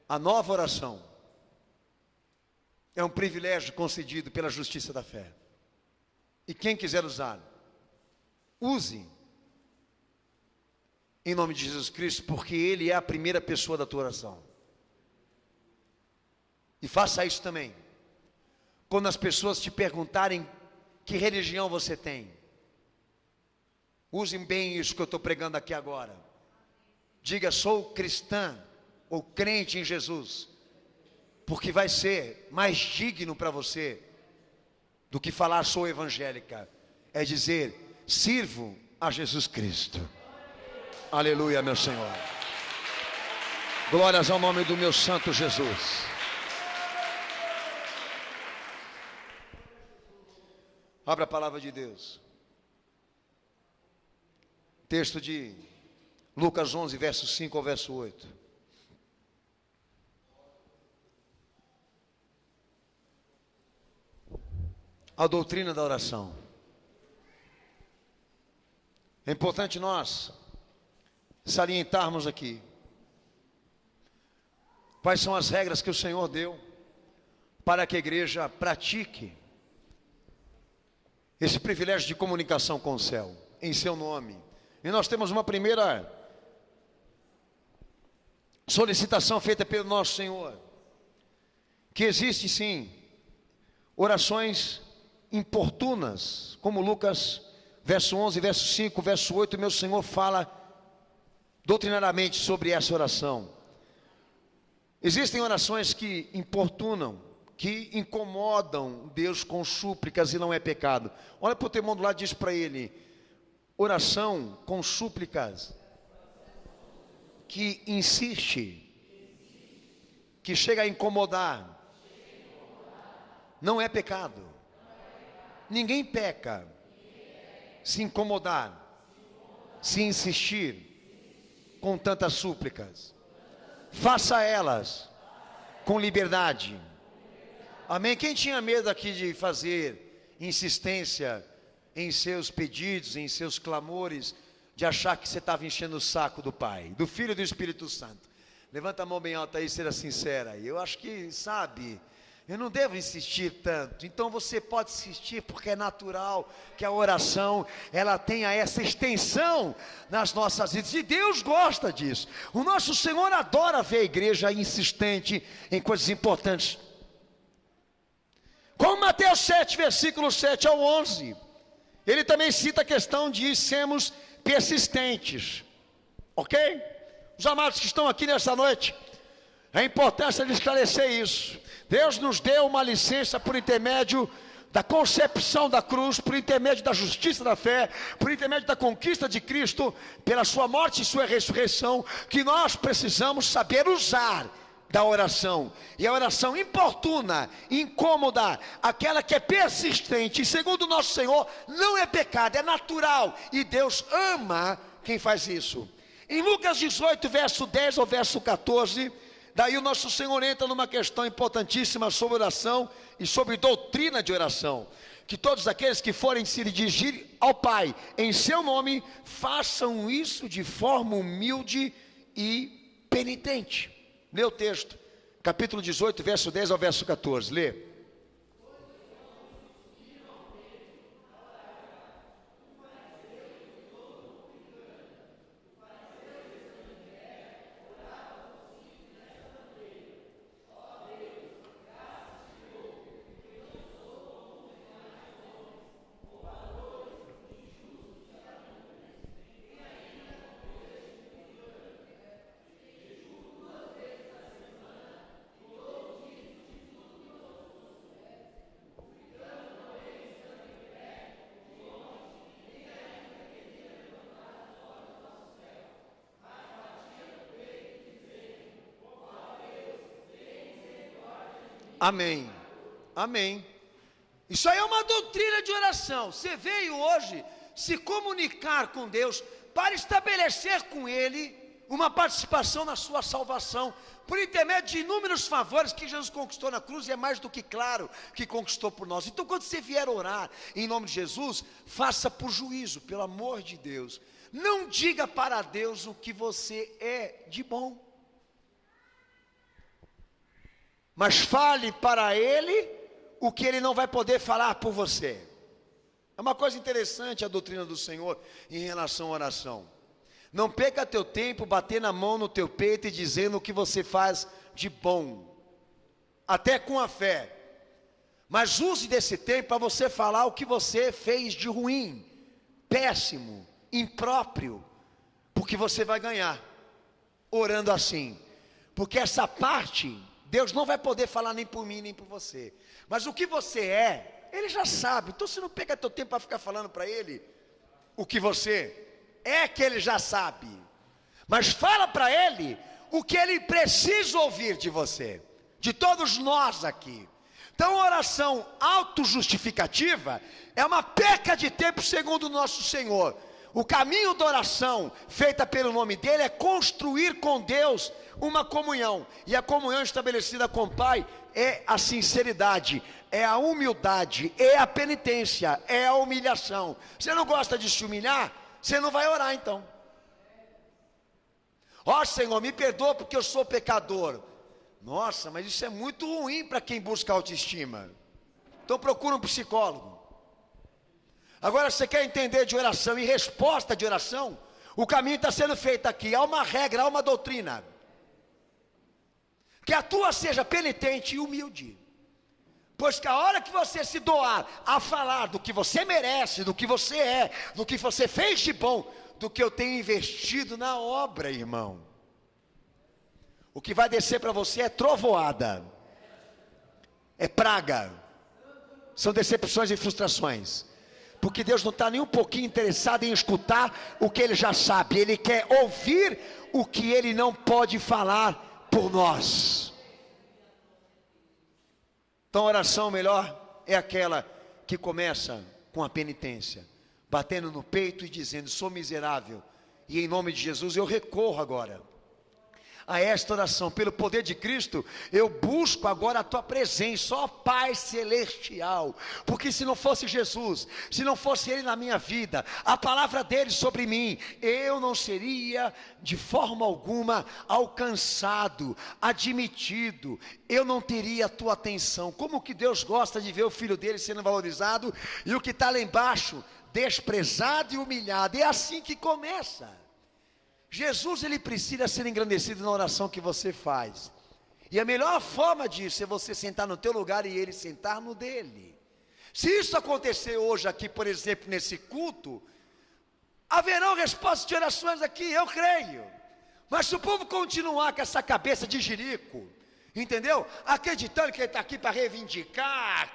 A nova oração é um privilégio concedido pela justiça da fé. E quem quiser usar, use em nome de Jesus Cristo, porque Ele é a primeira pessoa da tua oração. E faça isso também quando as pessoas te perguntarem que religião você tem. Usem bem isso que eu estou pregando aqui agora. Diga, sou cristã ou crente em Jesus, porque vai ser mais digno para você do que falar sou evangélica. É dizer, sirvo a Jesus Cristo. Aleluia, meu Senhor. Glórias ao nome do meu santo Jesus. Abra a palavra de Deus. Texto de Lucas 11, verso 5 ao verso 8. A doutrina da oração. É importante nós salientarmos aqui quais são as regras que o Senhor deu para que a igreja pratique esse privilégio de comunicação com o céu, em seu nome. E nós temos uma primeira solicitação feita pelo nosso Senhor, que existe sim orações importunas, como Lucas verso 11, verso 5, verso 8, meu Senhor fala doutrinariamente sobre essa oração. Existem orações que importunam, que incomodam Deus com súplicas e não é pecado. Olha para o teu irmão do lado e diz para ele, oração com súplicas que insiste, que chega a incomodar, não é pecado. Ninguém peca se incomodar, se insistir com tantas súplicas. Faça elas com liberdade. Amém? Quem tinha medo aqui de fazer insistência em seus pedidos, em seus clamores, de achar que você estava enchendo o saco do Pai, do Filho e do Espírito Santo? Levanta a mão bem alta aí e seja sincera. Eu acho que, sabe, eu não devo insistir tanto. Então você pode insistir porque é natural que a oração ela tenha essa extensão nas nossas vidas. E Deus gosta disso. O nosso Senhor adora ver a igreja insistente em coisas importantes. Como Mateus 7, versículo 7 ao 11. Ele também cita a questão de sermos persistentes. Ok? Os amados que estão aqui nessa noite, a importância de esclarecer isso. Deus nos deu uma licença por intermédio da concepção da cruz, por intermédio da justiça da fé, por intermédio da conquista de Cristo, pela sua morte e sua ressurreição, que nós precisamos saber usar da oração. E a oração importuna, incômoda, aquela que é persistente, e segundo o nosso Senhor, não é pecado, é natural, e Deus ama quem faz isso. Em Lucas 18, verso 10 ao verso 14, daí o nosso Senhor entra numa questão importantíssima sobre oração e sobre doutrina de oração. Que todos aqueles que forem se dirigir ao Pai em seu nome, façam isso de forma humilde e penitente. Lê o texto, capítulo 18, verso 10 ao verso 14, lê. Amém. Amém. Isso aí é uma doutrina de oração. Você veio hoje se comunicar com Deus para estabelecer com Ele uma participação na sua salvação, por intermédio de inúmeros favores que Jesus conquistou na cruz, e é mais do que claro que conquistou por nós. Então, quando você vier orar em nome de Jesus, faça por juízo, pelo amor de Deus. Não diga para Deus o que você é de bom, mas fale para Ele o que Ele não vai poder falar por você. É uma coisa interessante a doutrina do Senhor em relação à oração. Não perca teu tempo bater na mão no teu peito e dizendo o que você faz de bom, até com a fé, mas use desse tempo para você falar o que você fez de ruim, péssimo, impróprio, porque você vai ganhar, orando assim, porque essa parte, Deus não vai poder falar nem por mim, nem por você, mas o que você é, Ele já sabe. Então você não pega teu tempo para ficar falando para Ele o que você é, que Ele já sabe, mas fala para Ele o que Ele precisa ouvir de você, de todos nós aqui. Então, oração autojustificativa é uma perca de tempo, segundo o nosso Senhor. O caminho da oração, feita pelo nome dEle, é construir com Deus uma comunhão, e a comunhão estabelecida com o Pai é a sinceridade, é a humildade, é a penitência, é a humilhação. Você não gosta de se humilhar? Você não vai orar então. Ó Senhor, me perdoa porque eu sou pecador. Nossa, mas isso é muito ruim para quem busca autoestima. Então procura um psicólogo. Agora, você quer entender de oração e resposta de oração? O caminho está sendo feito aqui. Há uma regra, há uma doutrina. Que a tua seja penitente e humilde. Pois que a hora que você se doar a falar do que você merece, do que você é, do que você fez de bom, do que eu tenho investido na obra, irmão, o que vai descer para você é trovoada, é praga, são decepções e frustrações, porque Deus não está nem um pouquinho interessado em escutar o que Ele já sabe, Ele quer ouvir o que Ele não pode falar por nós. Então a oração melhor é aquela que começa com a penitência, batendo no peito e dizendo: sou miserável, e em nome de Jesus eu recorro agora a esta oração, pelo poder de Cristo, eu busco agora a tua presença, ó Pai Celestial, porque se não fosse Jesus, se não fosse Ele na minha vida, a palavra dEle sobre mim, eu não seria de forma alguma alcançado, admitido, eu não teria a tua atenção. Como que Deus gosta de ver o filho dEle sendo valorizado, e o que está lá embaixo, desprezado e humilhado. É assim que começa. Jesus, ele precisa ser engrandecido na oração que você faz, e a melhor forma disso é você sentar no teu lugar e ele sentar no dele. Se isso acontecer hoje aqui, por exemplo, nesse culto, haverão respostas de orações aqui, eu creio. Mas se o povo continuar com essa cabeça de jirico, entendeu? Acreditando que ele está aqui para reivindicar,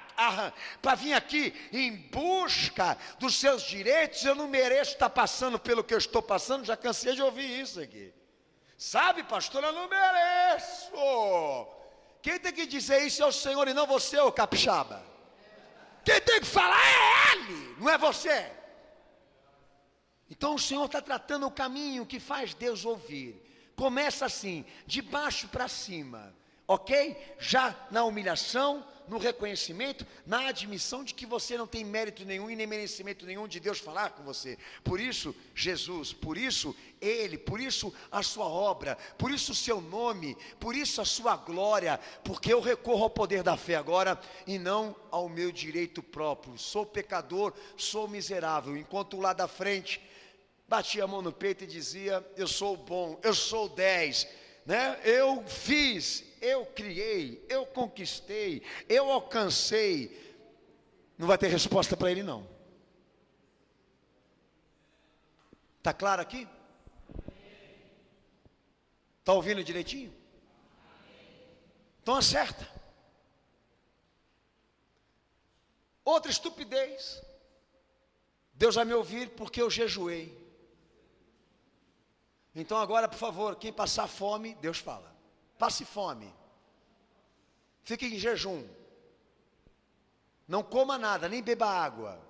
para vir aqui em busca dos seus direitos, eu não mereço estar passando pelo que eu estou passando, já cansei de ouvir isso aqui. Sabe, pastor, eu não mereço. Quem tem que dizer isso é o Senhor e não você, ô capixaba. Quem tem que falar é Ele, não é você. Então o Senhor está tratando o caminho que faz Deus ouvir. Começa assim, de baixo para cima. Ok? Já na humilhação, no reconhecimento, na admissão de que você não tem mérito nenhum e nem merecimento nenhum de Deus falar com você. Por isso Jesus, por isso Ele, por isso a sua obra, por isso o seu nome, por isso a sua glória, porque eu recorro ao poder da fé agora e não ao meu direito próprio. Sou pecador, sou miserável, enquanto lá da frente batia a mão no peito e dizia: eu sou bom, eu sou 10, né? Eu fiz, eu criei, eu conquistei, eu alcancei. Não vai ter resposta para ele não. Está claro aqui? Está ouvindo direitinho? Então acerta. Outra estupidez: Deus vai me ouvir porque eu jejuei. Então agora, por favor, quem passar fome, Deus fala: passe fome. fique em jejum. Não coma nada, nem beba água.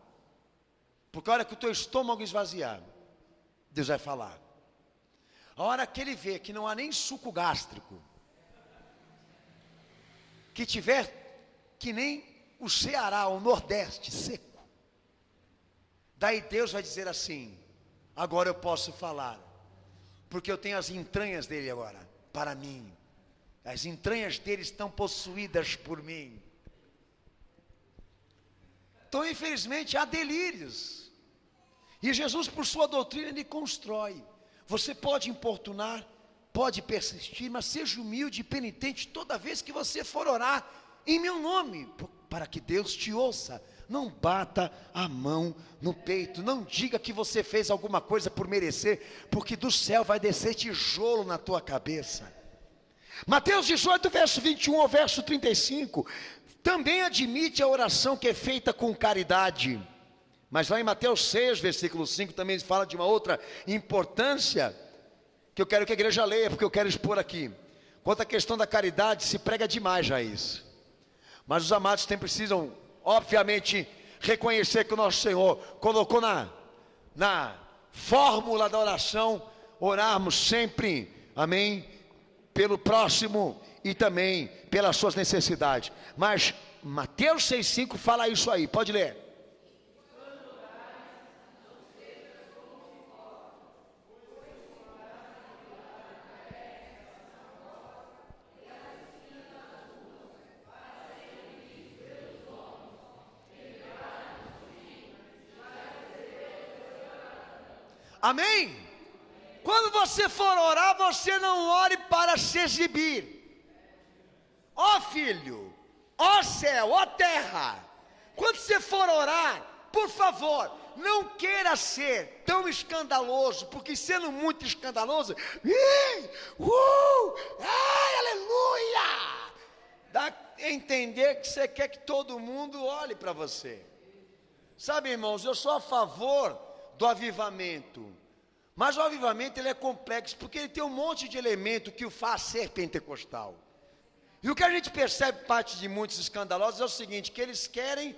Porque a hora que o teu estômago esvaziar, Deus vai falar. A hora que ele vê que não há nem suco gástrico, que tiver que nem o Ceará, o Nordeste, seco, daí Deus vai dizer assim: agora eu posso falar, porque eu tenho as entranhas dele agora, para mim. As entranhas dele estão possuídas por mim. Então, infelizmente, há delírios. E Jesus, por sua doutrina, ele constrói. Você pode importunar, pode persistir, mas seja humilde e penitente toda vez que você for orar em meu nome, para que Deus te ouça. Não bata a mão no peito, não diga que você fez alguma coisa por merecer, porque do céu vai descer tijolo na tua cabeça. Mateus 18, verso 21 ao verso 35, também admite a oração que é feita com caridade. Mas lá em Mateus 6, versículo 5, também fala de uma outra importância, que eu quero que a igreja leia, porque eu quero expor aqui. Quanto à questão da caridade, se prega demais já isso. Mas os amados também precisam, obviamente, reconhecer que o nosso Senhor colocou na fórmula da oração, orarmos sempre, amém, pelo próximo e também pelas suas necessidades. Mas Mateus 6,5 fala isso aí, pode ler. Amém? Quando você for orar, você não ore para se exibir. Ó filho, ó céu, ó terra, quando você for orar, por favor, não queira ser tão escandaloso, porque sendo muito escandaloso, aleluia, dá a entender que você quer que todo mundo olhe para você. Sabe, irmãos, eu sou a favor do avivamento, mas o avivamento ele é complexo, porque ele tem um monte de elemento que o faz ser pentecostal. E o que a gente percebe parte de muitos escandalosos é o seguinte, que eles querem,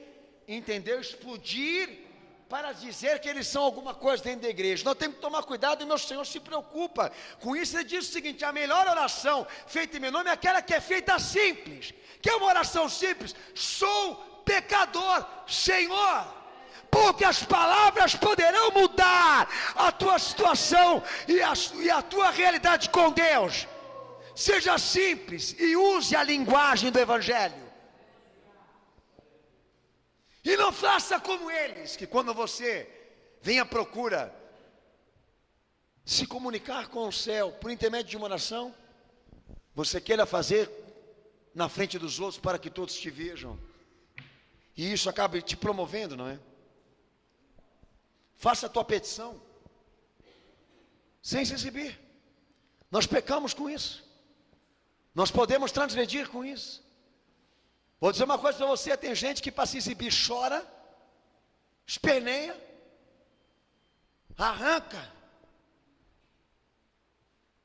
entendeu, explodir para dizer que eles são alguma coisa dentro da igreja. Nós temos que tomar cuidado, e meu Senhor se preocupa com isso. Ele diz o seguinte: a melhor oração feita em meu nome é aquela que é feita simples. Que é uma oração simples: sou pecador, Senhor. Porque as palavras poderão mudar a tua situação e a tua realidade com Deus. Seja simples e use a linguagem do Evangelho. E não faça como eles, que quando você vem à procura se comunicar com o céu por intermédio de uma oração, você queira fazer na frente dos outros para que todos te vejam. E isso acaba te promovendo, não é? Faça a tua petição sem se exibir. Nós pecamos com isso. Nós podemos transgredir com isso. Vou dizer uma coisa para você: tem gente que para se exibir chora, esperneia, arranca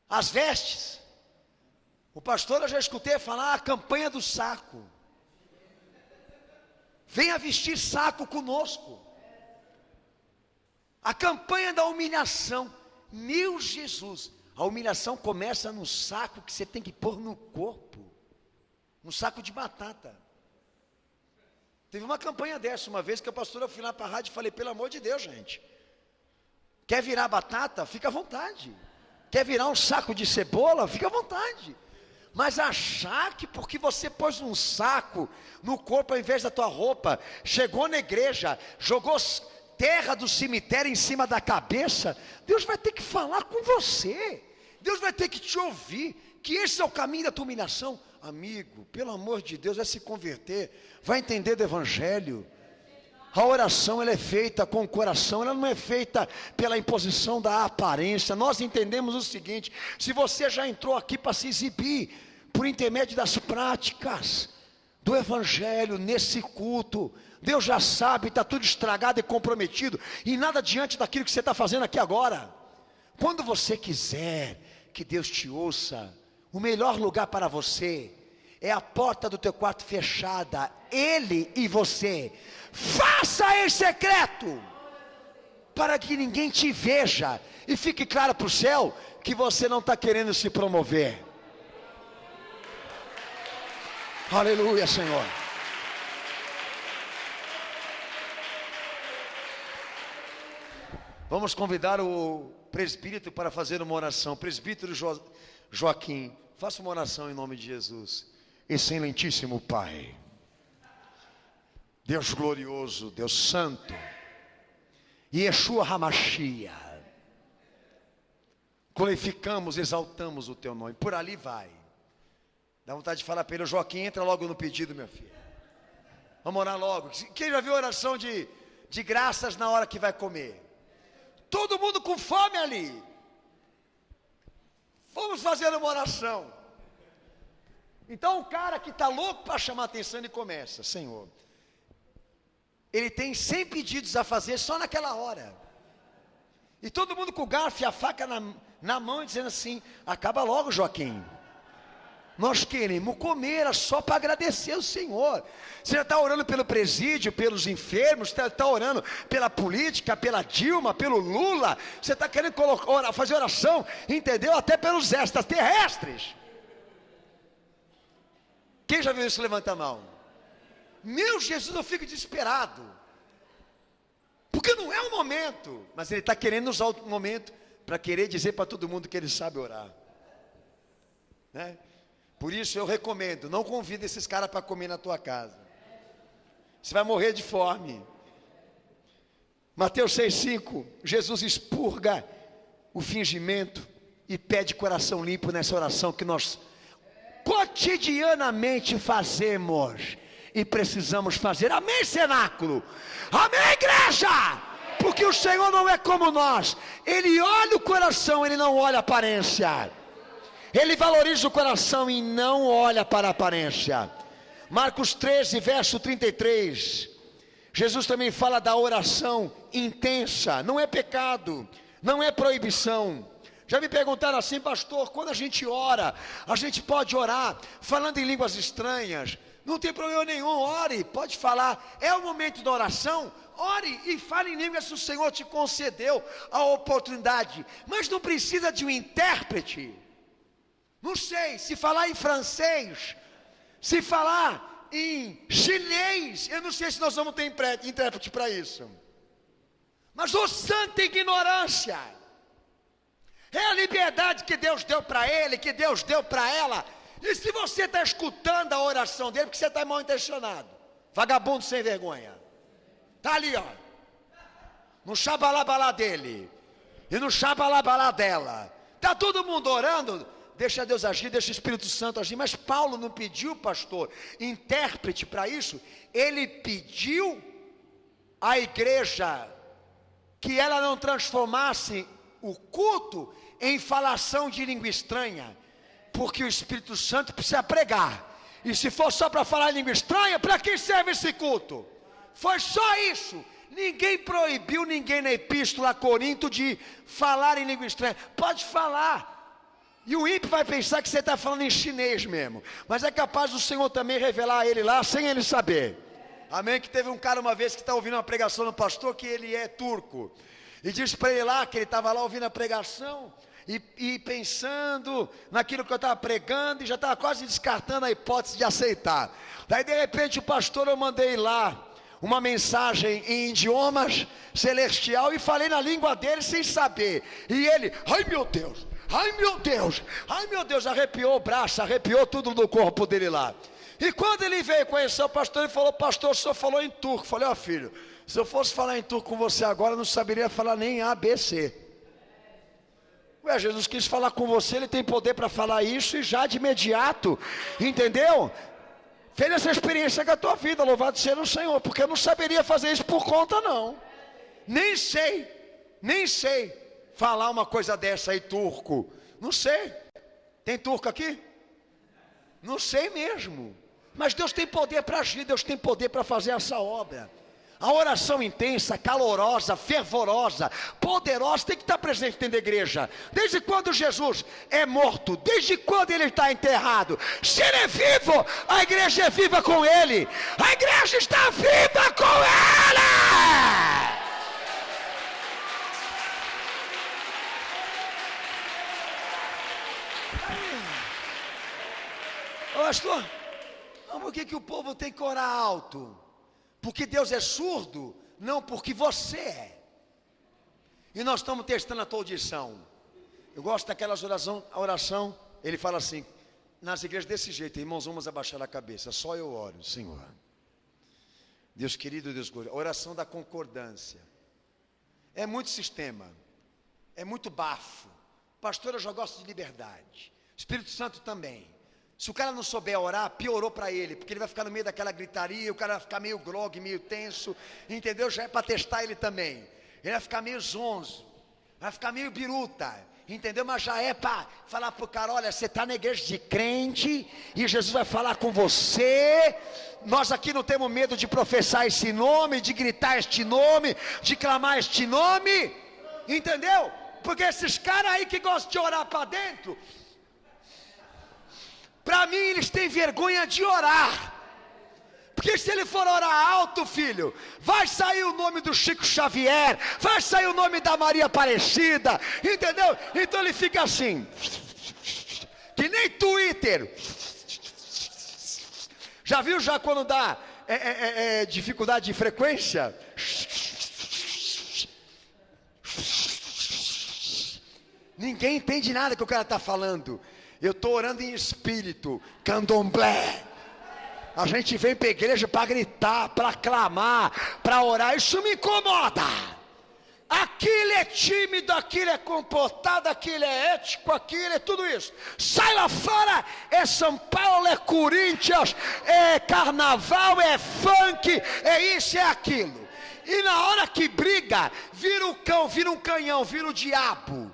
as vestes. O pastor, eu já escutei falar a campanha do saco. Venha vestir saco conosco. A campanha da humilhação. Meu Jesus, a humilhação começa no saco que você tem que pôr no corpo. Um saco de batata. Teve uma campanha dessa uma vez que a pastora, eu fui lá para a rádio e falei: pelo amor de Deus, gente, quer virar batata? Fica à vontade. Quer virar um saco de cebola? Fica à vontade. Mas achar que porque você pôs um saco no corpo ao invés da tua roupa, chegou na igreja, jogou terra do cemitério em cima da cabeça, Deus vai ter que falar com você, Deus vai ter que te ouvir, que esse é o caminho da tua humilhação. Amigo, pelo amor de Deus, vai se converter, vai entender do Evangelho. A oração ela é feita com o coração, ela não é feita pela imposição da aparência. Nós entendemos o seguinte: se você já entrou aqui para se exibir por intermédio das práticas do Evangelho nesse culto, Deus já sabe, está tudo estragado e comprometido, e nada diante daquilo que você está fazendo aqui agora. Quando você quiser que Deus te ouça, o melhor lugar para você é a porta do teu quarto fechada, ele e você, faça em secreto, para que ninguém te veja, e fique claro para o céu, que você não está querendo se promover. Aleluia, Senhor. Vamos convidar o presbítero para fazer uma oração. Presbítero Joaquim, faça uma oração em nome de Jesus. Excelentíssimo Pai, Deus glorioso, Deus santo, Yeshua Hamashia, glorificamos, exaltamos o teu nome. Por ali vai. Dá vontade de falar para ele: Joaquim, entra logo no pedido, meu filho. Vamos orar logo. Quem já viu oração de graças na hora que vai comer? Todo mundo com fome ali. Vamos fazer uma oração. Então o cara que está louco para chamar atenção, ele começa: Senhor, ele tem 100 pedidos a fazer só naquela hora. E todo mundo com o garfo e a faca na mão, dizendo assim: acaba logo, Joaquim. Nós queremos comer só para agradecer o Senhor. Você já está orando pelo presídio, pelos enfermos, está orando pela política, pela Dilma, pelo Lula. Você está querendo fazer oração, entendeu? Até pelos extraterrestres. Quem já viu isso? Levanta a mão. Meu Jesus, eu fico desesperado. Porque não é o momento. Mas ele está querendo usar o momento para querer dizer para todo mundo que ele sabe orar. Né? Por isso eu recomendo, não convida esses caras para comer na tua casa. Você vai morrer de fome. Mateus 6,5, Jesus expurga o fingimento e pede coração limpo nessa oração que nós cotidianamente fazemos e precisamos fazer. Amém, cenáculo? Amém, igreja? Porque o Senhor não é como nós. Ele olha o coração, ele não olha a aparência. Ele valoriza o coração e não olha para a aparência. Marcos 13, verso 33. Jesus também fala da oração intensa. Não é pecado, não é proibição. Já me perguntaram assim: pastor, quando a gente ora, a gente pode orar falando em línguas estranhas? Não tem problema nenhum, ore, pode falar. É o momento da oração, ore e fale em línguas se o Senhor te concedeu a oportunidade. Mas não precisa de um intérprete. Não sei, se falar em francês, se falar em chinês, eu não sei se nós vamos ter intérprete para isso. Mas ô santa ignorância, é a liberdade que Deus deu para ele, que Deus deu para ela. E se você está escutando a oração dele, porque você está mal intencionado, vagabundo sem vergonha, está ali ó, no xabalabalá dele, e no xabalabalá dela, está todo mundo orando. Deixa Deus agir, deixa o Espírito Santo agir. Mas Paulo não pediu, pastor, intérprete para isso. Ele pediu à igreja que ela não transformasse o culto em falação de língua estranha, porque o Espírito Santo precisa pregar. E se for só para falar em língua estranha, para que serve esse culto? Foi só isso. Ninguém proibiu ninguém na epístola a Corinto de falar em língua estranha. Pode falar. E o ímpio vai pensar que você está falando em chinês mesmo. Mas é capaz do Senhor também revelar a ele lá, sem ele saber. Amém? Que teve um cara uma vez que está ouvindo uma pregação do pastor, que ele é turco. E disse para ele lá, que ele estava lá ouvindo a pregação, e pensando naquilo que eu estava pregando, e já estava quase descartando a hipótese de aceitar. Daí de repente o pastor, eu mandei lá uma mensagem em idiomas celestial, e falei na língua dele sem saber. E ele, ai meu Deus, ai meu Deus, ai meu Deus, arrepiou o braço, arrepiou tudo do corpo dele lá. E quando ele veio conhecer o pastor, ele falou: pastor, o senhor falou em turco. Eu falei: ó filho, se eu fosse falar em turco com você agora, eu não saberia falar nem A, B, C. Ué, Jesus quis falar com você, ele tem poder para falar isso, e já de imediato, entendeu? Fez essa experiência com a tua vida, louvado seja o Senhor, porque eu não saberia fazer isso por conta não. Nem sei falar uma coisa dessa aí, turco. Não sei. Tem turco aqui? Não sei mesmo. Mas Deus tem poder para agir, Deus tem poder para fazer essa obra. A oração intensa, calorosa, fervorosa, poderosa, tem que estar presente dentro da igreja. Desde quando Jesus é morto? Desde quando ele está enterrado? Se ele é vivo, a igreja é viva com ele. A igreja está viva com ele. Pastor, por que o povo tem que orar alto? Porque Deus é surdo? Não, porque você é. E nós estamos testando a tua audição. Eu gosto daquelas oração, ele fala assim, nas igrejas desse jeito, irmãos, vamos abaixar a cabeça, só eu oro, Senhor. Deus querido, Deus glorioso, oração da concordância. É muito sistema, é muito bafo. Pastor, eu já gosto de liberdade. Espírito Santo também. Se o cara não souber orar, piorou para ele, porque ele vai ficar no meio daquela gritaria, o cara vai ficar meio grogue, meio tenso, entendeu? Já é para testar ele também. Ele vai ficar meio zonzo, vai ficar meio biruta, entendeu? Mas já é para falar para o cara, olha, você está na igreja de crente, e Jesus vai falar com você. Nós aqui não temos medo de professar esse nome, de gritar este nome, de clamar este nome, entendeu? Porque esses caras aí que gostam de orar para dentro, para mim eles têm vergonha de orar. Porque se ele for orar alto, filho, vai sair o nome do Chico Xavier, vai sair o nome da Maria Aparecida, entendeu? Então ele fica assim, que nem Twitter. Já viu já quando dá dificuldade de frequência? Ninguém entende nada que o cara está falando. Eu estou orando em espírito, candomblé. A gente vem para a igreja para gritar, para clamar, para orar. Isso me incomoda. Aquilo é tímido, aquilo é comportado, aquilo é ético, aquilo é tudo isso. Sai lá fora, é São Paulo, é Corinthians, é carnaval, é funk, é isso, é aquilo. E na hora que briga, vira o cão, vira um canhão, vira o diabo.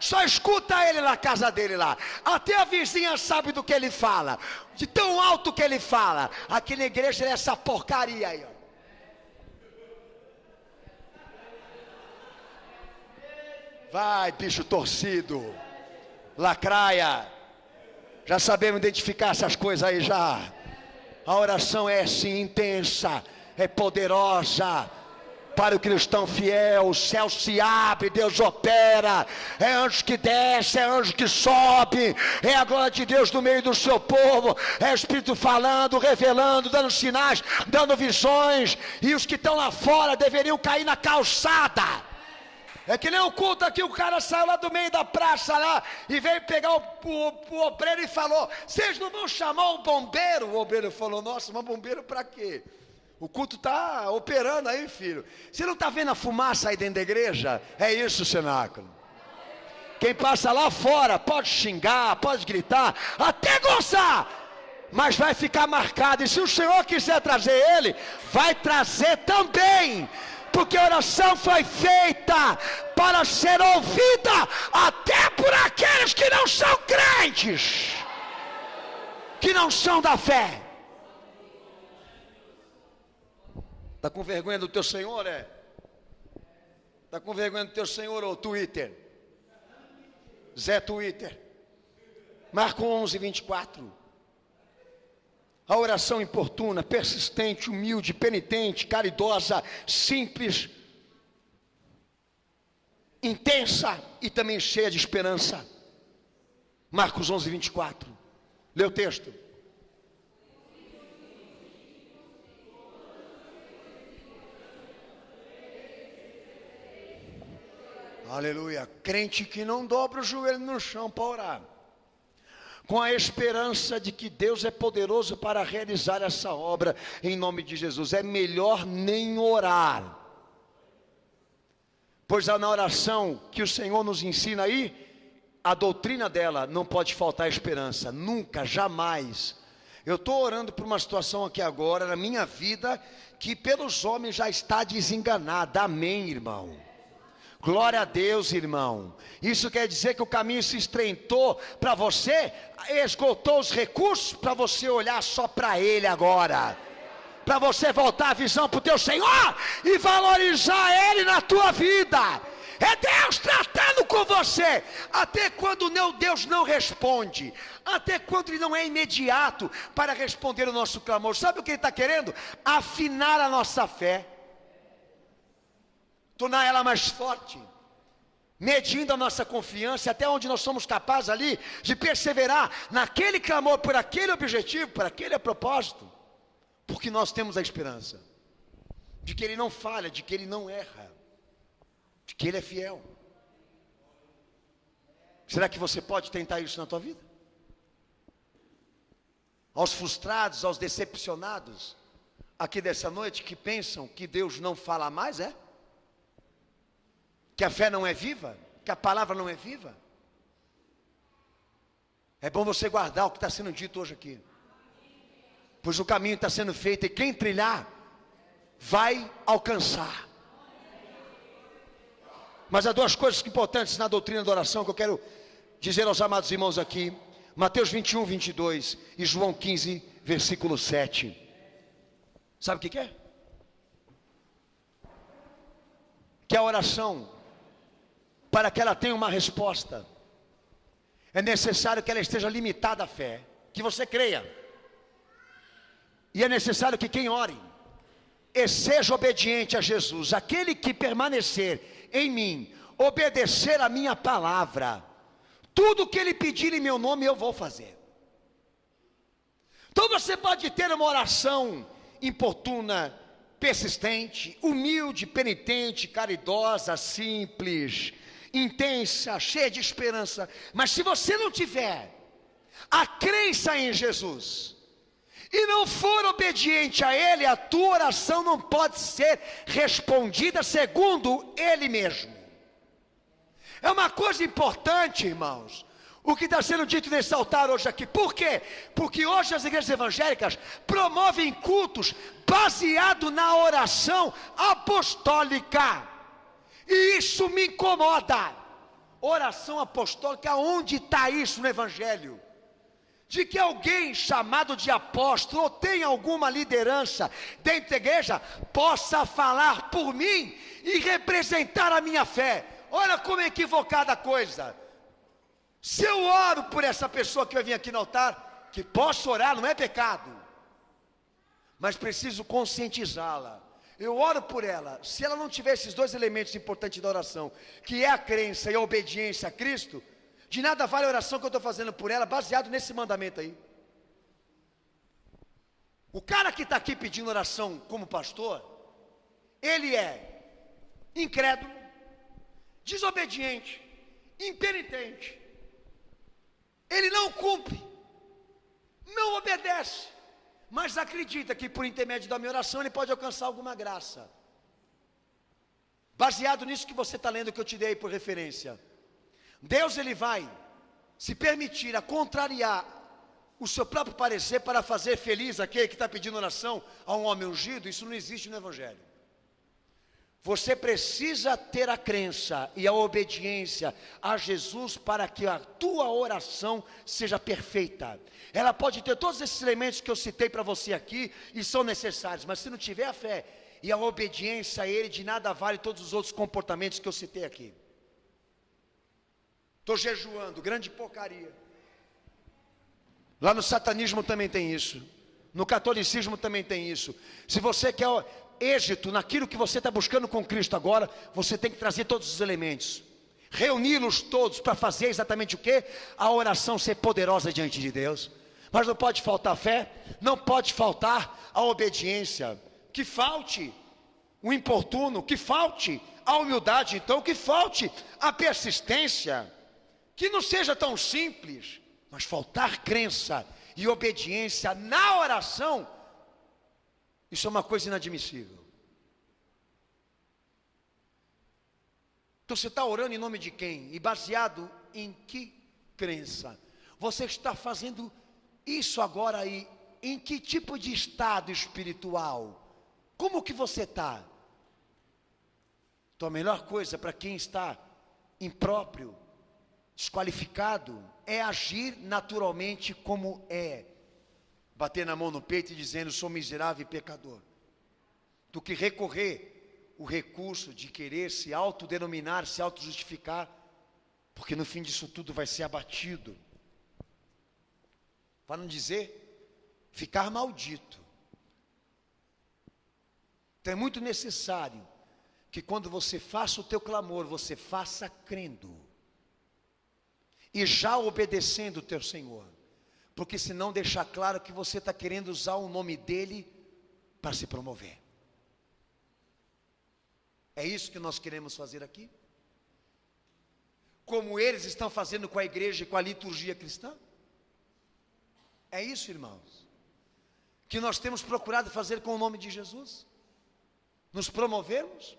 Só escuta ele na casa dele lá. Até a vizinha sabe do que ele fala. De tão alto que ele fala. Aqui na igreja é essa porcaria aí, ó. Vai, bicho torcido. Lacraia. Já sabemos identificar essas coisas aí já. A oração é sim intensa. É poderosa. Para o cristão fiel, o céu se abre, Deus opera, é anjo que desce, é anjo que sobe, é a glória de Deus no meio do seu povo, é o Espírito falando, revelando, dando sinais, dando visões, e os que estão lá fora deveriam cair na calçada. É que nem o culto aqui, o cara saiu lá do meio da praça lá, e veio pegar o obreiro e falou, vocês não vão chamar o bombeiro? O obreiro falou, nossa, mas bombeiro para quê? O culto está operando aí, filho. Você não está vendo a fumaça aí dentro da igreja? É isso o cenáculo. Quem passa lá fora pode xingar, pode gritar, até gozar, mas vai ficar marcado. E se o Senhor quiser trazer ele, vai trazer também. Porque a oração foi feita para ser ouvida até por aqueles que não são crentes, que não são da fé. Está com vergonha do teu Senhor, é? Está com vergonha do teu Senhor, ou Twitter? Zé Twitter. Marcos 11, 24. A oração importuna, persistente, humilde, penitente, caridosa, simples, intensa e também cheia de esperança. Marcos 11, 24. Lê o texto. Aleluia. Crente que não dobra o joelho no chão para orar, com a esperança de que Deus é poderoso para realizar essa obra em nome de Jesus. É melhor nem orar, pois na oração que o Senhor nos ensina aí, a doutrina dela não pode faltar esperança, nunca, jamais. Eu estou orando por uma situação aqui agora na minha vida, que pelos homens já está desenganada. Amém, irmão? Glória a Deus, irmão. Isso quer dizer que o caminho se estreitou para você, esgotou os recursos para você olhar só para Ele agora. para você voltar a visão para o teu Senhor e valorizar Ele na tua vida. É Deus tratando com você, até quando Deus não responde, até quando Ele não é imediato para responder o nosso clamor. Sabe o que Ele está querendo? Afinar a nossa fé, tornar ela mais forte, medindo a nossa confiança, até onde nós somos capazes ali de perseverar naquele clamor, por aquele objetivo, por aquele propósito, porque nós temos a esperança de que Ele não falha, de que Ele não erra, de que Ele é fiel. Será que você pode tentar isso na tua vida? Aos frustrados, aos decepcionados aqui dessa noite, que pensam que Deus não fala mais, que a fé não é viva, que a palavra não é viva, é bom você guardar o que está sendo dito hoje aqui, pois o caminho está sendo feito, e quem trilhar vai alcançar. Mas há duas coisas importantes na doutrina da oração que eu quero dizer aos amados irmãos aqui. Mateus 21, 22 e João 15, versículo 7. Sabe o que é? Que a oração, para que ela tenha uma resposta, é necessário que ela esteja limitada à fé, que você creia. E é necessário que quem ore e seja obediente a Jesus. Aquele que permanecer em mim, obedecer a minha palavra, tudo que Ele pedir em meu nome eu vou fazer. Então você pode ter uma oração importuna, persistente, humilde, penitente, caridosa, simples, intensa, cheia de esperança, mas se você não tiver a crença em Jesus e não for obediente a Ele, a tua oração não pode ser respondida segundo Ele mesmo. É uma coisa importante, irmãos, o que está sendo dito nesse altar hoje aqui. Por quê? Porque hoje as igrejas evangélicas promovem cultos baseado na oração apostólica, e isso me incomoda. Oração apostólica, onde está isso no Evangelho? De que alguém chamado de apóstolo ou tenha alguma liderança dentro da igreja possa falar por mim e representar a minha fé. Olha como é equivocada a coisa. Se eu oro por essa pessoa que vai vir aqui no altar, que posso orar, não é pecado, mas preciso conscientizá-la. Eu oro por ela. Se ela não tiver esses dois elementos importantes da oração, que é a crença e a obediência a Cristo, de nada vale a oração que eu estou fazendo por ela, baseado nesse mandamento aí. O cara que está aqui pedindo oração como pastor, ele é incrédulo, desobediente, impenitente. Ele não cumpre, não obedece, mas acredita que por intermédio da minha oração ele pode alcançar alguma graça. Baseado nisso que você está lendo, que eu te dei por referência, Deus ele vai se permitir a contrariar o seu próprio parecer para fazer feliz aquele que está pedindo oração a um homem ungido. Isso não existe no Evangelho. Você precisa ter a crença e a obediência a Jesus para que a tua oração seja perfeita. Ela pode ter todos esses elementos que eu citei para você aqui e são necessários, mas se não tiver a fé e a obediência a Ele, de nada vale todos os outros comportamentos que eu citei aqui. Estou jejuando, grande porcaria. Lá no satanismo também tem isso, no catolicismo também tem isso. Se você quer êxito naquilo que você está buscando com Cristo agora, você tem que trazer todos os elementos, reuni-los todos para fazer exatamente o que? A oração ser poderosa diante de Deus. Mas não pode faltar fé, não pode faltar a obediência, que falte o importuno, que falte a humildade, então que falte a persistência, que não seja tão simples, mas faltar crença e obediência na oração, isso é uma coisa inadmissível. Então você está orando em nome de quem? E baseado em que crença? Você está fazendo isso agora aí, em que tipo de estado espiritual? Como que você está? Então a melhor coisa para quem está impróprio, desqualificado, é agir naturalmente como é. bater na mão no peito e dizendo: sou miserável e pecador, do que recorrer o recurso de querer se autodenominar, se autojustificar, porque no fim disso tudo vai ser abatido, para não dizer ficar maldito. Então é muito necessário que quando você faça o teu clamor, você faça crendo e já obedecendo o teu Senhor, porque senão deixar claro que você está querendo usar o nome dele para se promover. É isso que nós queremos fazer aqui? Como eles estão fazendo com a igreja e com a liturgia cristã? É isso, irmãos, que nós temos procurado fazer com o nome de Jesus? Nos promovermos?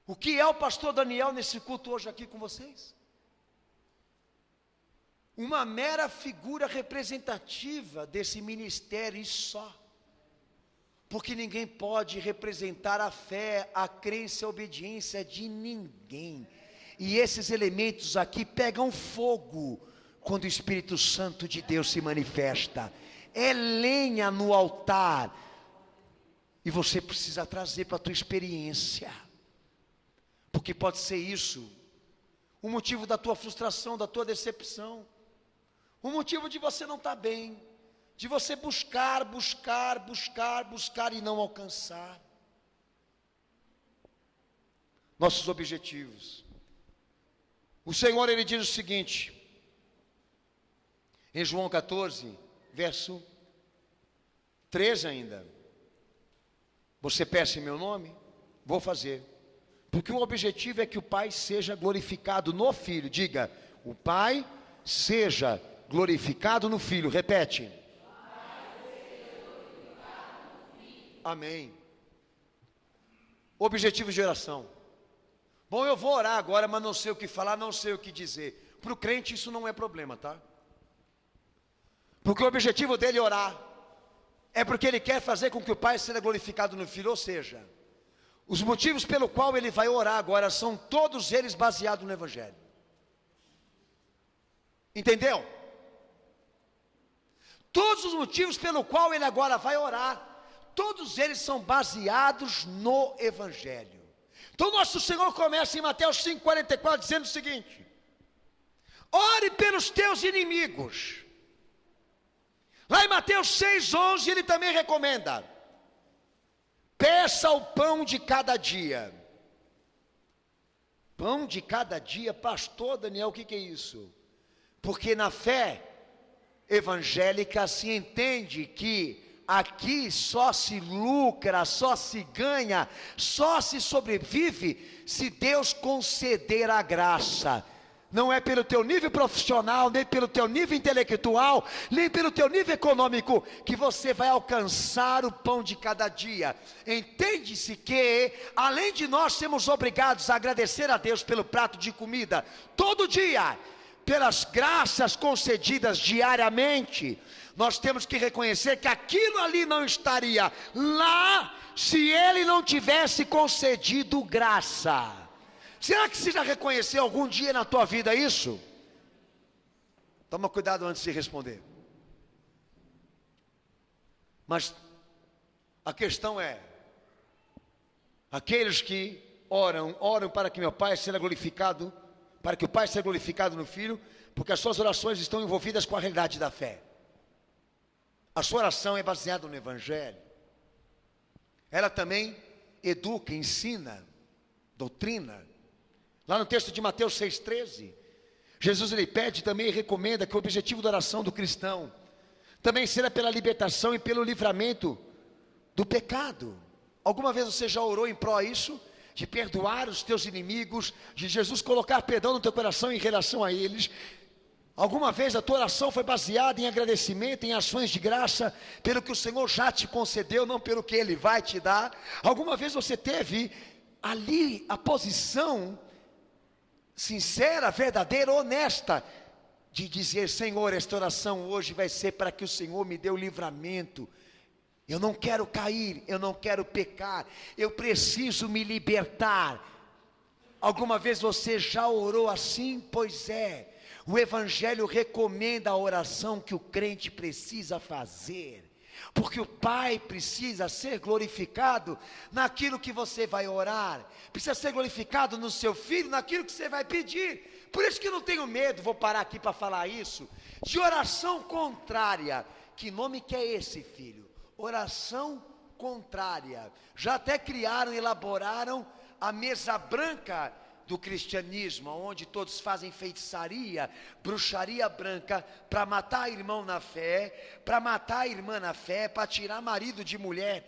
O que é o pastor Daniel nesse culto hoje aqui com vocês? Uma mera figura representativa desse ministério e só. Porque ninguém pode representar a fé, a crença, a obediência de ninguém. E esses elementos aqui pegam fogo quando o Espírito Santo de Deus se manifesta. É lenha no altar. E você precisa trazer para a tua experiência. Porque pode ser isso o motivo da tua frustração, da tua decepção, o motivo de você não estar bem, de você buscar e não alcançar nossos objetivos. O Senhor, ele diz o seguinte, em João 14, verso 13 ainda: você peça em meu nome, vou fazer. Porque o objetivo é que o Pai seja glorificado no Filho. Diga: o Pai seja glorificado no Filho. Repete. Amém. Objetivos de oração. Bom, eu vou orar agora, mas não sei o que falar, não sei o que dizer. Para o crente isso não é problema, tá? Porque o objetivo dele é orar. É porque ele quer fazer com que o Pai seja glorificado no Filho. Ou seja, os motivos pelo qual ele vai orar agora são todos eles baseados no Evangelho. Entendeu? Todos os motivos pelo qual ele agora vai orar, todos eles são baseados no Evangelho. Então nosso Senhor começa em Mateus 5,44 dizendo o seguinte: ore pelos teus inimigos. Lá em Mateus 6,11 ele também recomenda: peça o pão de cada dia. Pão de cada dia, pastor Daniel, o que é isso? Porque na fé evangélica se entende que aqui só se lucra, só se ganha, só se sobrevive se Deus conceder a graça. Não é pelo teu nível profissional, nem pelo teu nível intelectual, nem pelo teu nível econômico que você vai alcançar o pão de cada dia. Entende-se que, além de nós sermos obrigados a agradecer a Deus pelo prato de comida, todo dia, pelas graças concedidas diariamente, nós temos que reconhecer que aquilo ali não estaria lá, se Ele não tivesse concedido graça. Será que você já reconheceu algum dia na tua vida isso? Toma cuidado antes de responder. Mas a questão é: aqueles que oram para que meu Pai seja glorificado, para que o Pai seja glorificado no Filho, porque as suas orações estão envolvidas com a realidade da fé. A sua oração é baseada no Evangelho. Ela também educa, ensina, doutrina. Lá no texto de Mateus 6,13, Jesus ele pede também e recomenda que o objetivo da oração do cristão também seja pela libertação e pelo livramento do pecado. Alguma vez você já orou em pró a isso? De perdoar os teus inimigos, de Jesus colocar perdão no teu coração em relação a eles? Alguma vez a tua oração foi baseada em agradecimento, em ações de graça, pelo que o Senhor já te concedeu, não pelo que Ele vai te dar? Alguma vez você teve ali a posição sincera, verdadeira, honesta, de dizer: Senhor, esta oração hoje vai ser para que o Senhor me dê o livramento. Eu não quero cair, eu não quero pecar, eu preciso me libertar. Alguma vez você já orou assim? Pois é. O Evangelho recomenda a oração que o crente precisa fazer, porque o Pai precisa ser glorificado naquilo que você vai orar, precisa ser glorificado no seu filho, naquilo que você vai pedir. Por isso que eu não tenho medo, vou parar aqui para falar isso, de oração contrária. Que nome que é esse, filho? Oração contrária. Já até criaram, elaboraram a mesa branca do cristianismo, onde todos fazem feitiçaria, bruxaria branca, para matar irmão na fé, para matar a irmã na fé, para tirar marido de mulher,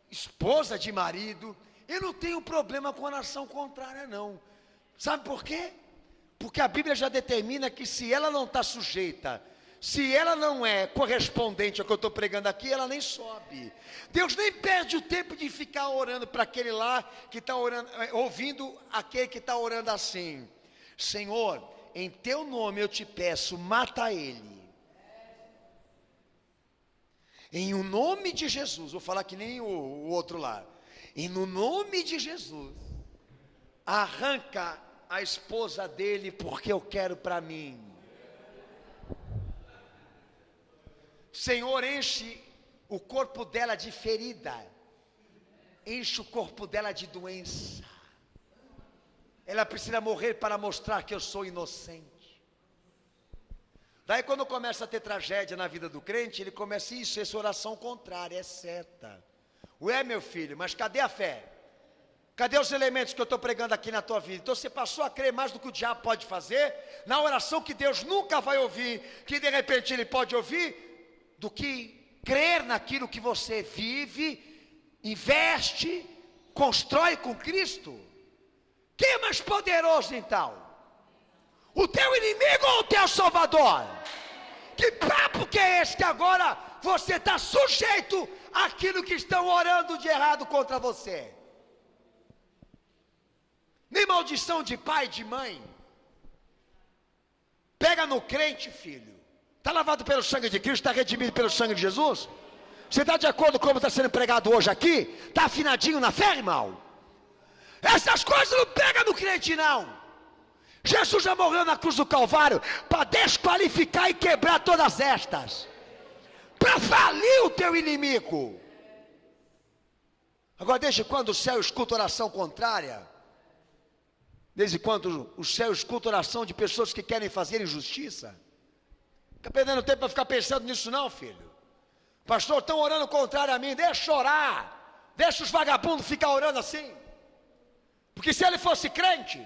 esposa de marido. Eu não tenho problema com oração contrária, não. Sabe por quê? Porque a Bíblia já determina que se ela não está sujeita, se ela não é correspondente ao que eu estou pregando aqui, ela nem sobe. Deus nem perde o tempo de ficar orando para aquele lá que está orando, ouvindo aquele que está orando assim: Senhor, em teu nome eu te peço, mata ele. Em o nome de Jesus, vou falar que nem o outro lá. E no nome de Jesus, arranca a esposa dele, porque eu quero para mim. Senhor, enche o corpo dela de ferida, enche o corpo dela de doença. Ela precisa morrer para mostrar que eu sou inocente. Daí quando começa a ter tragédia na vida do crente, ele começa isso, essa oração contrária, é seta. Ué, meu filho, mas cadê a fé? Cadê os elementos que eu estou pregando aqui na tua vida? Então você passou a crer mais do que o diabo pode fazer, na oração que Deus nunca vai ouvir, que de repente ele pode ouvir, do que crer naquilo que você vive, investe, constrói com Cristo. Quem é mais poderoso então? O teu inimigo ou o teu salvador? Que papo que é esse que agora você está sujeito àquilo que estão orando de errado contra você? Nem maldição de pai e de mãe. Pega no crente, filho. Está lavado pelo sangue de Cristo, está redimido pelo sangue de Jesus? Você está de acordo com como está sendo pregado hoje aqui? Está afinadinho na fé, irmão? Essas coisas não pegam no crente, não. Jesus já morreu na cruz do Calvário para desqualificar e quebrar todas estas, para falir o teu inimigo. Agora, desde quando o céu escuta oração contrária? Desde quando o céu escuta oração de pessoas que querem fazer injustiça? Fica perdendo tempo para ficar pensando nisso não, filho. Pastor, estão orando contrário a mim, deixa orar. Deixa os vagabundos ficar orando assim. Porque se ele fosse crente,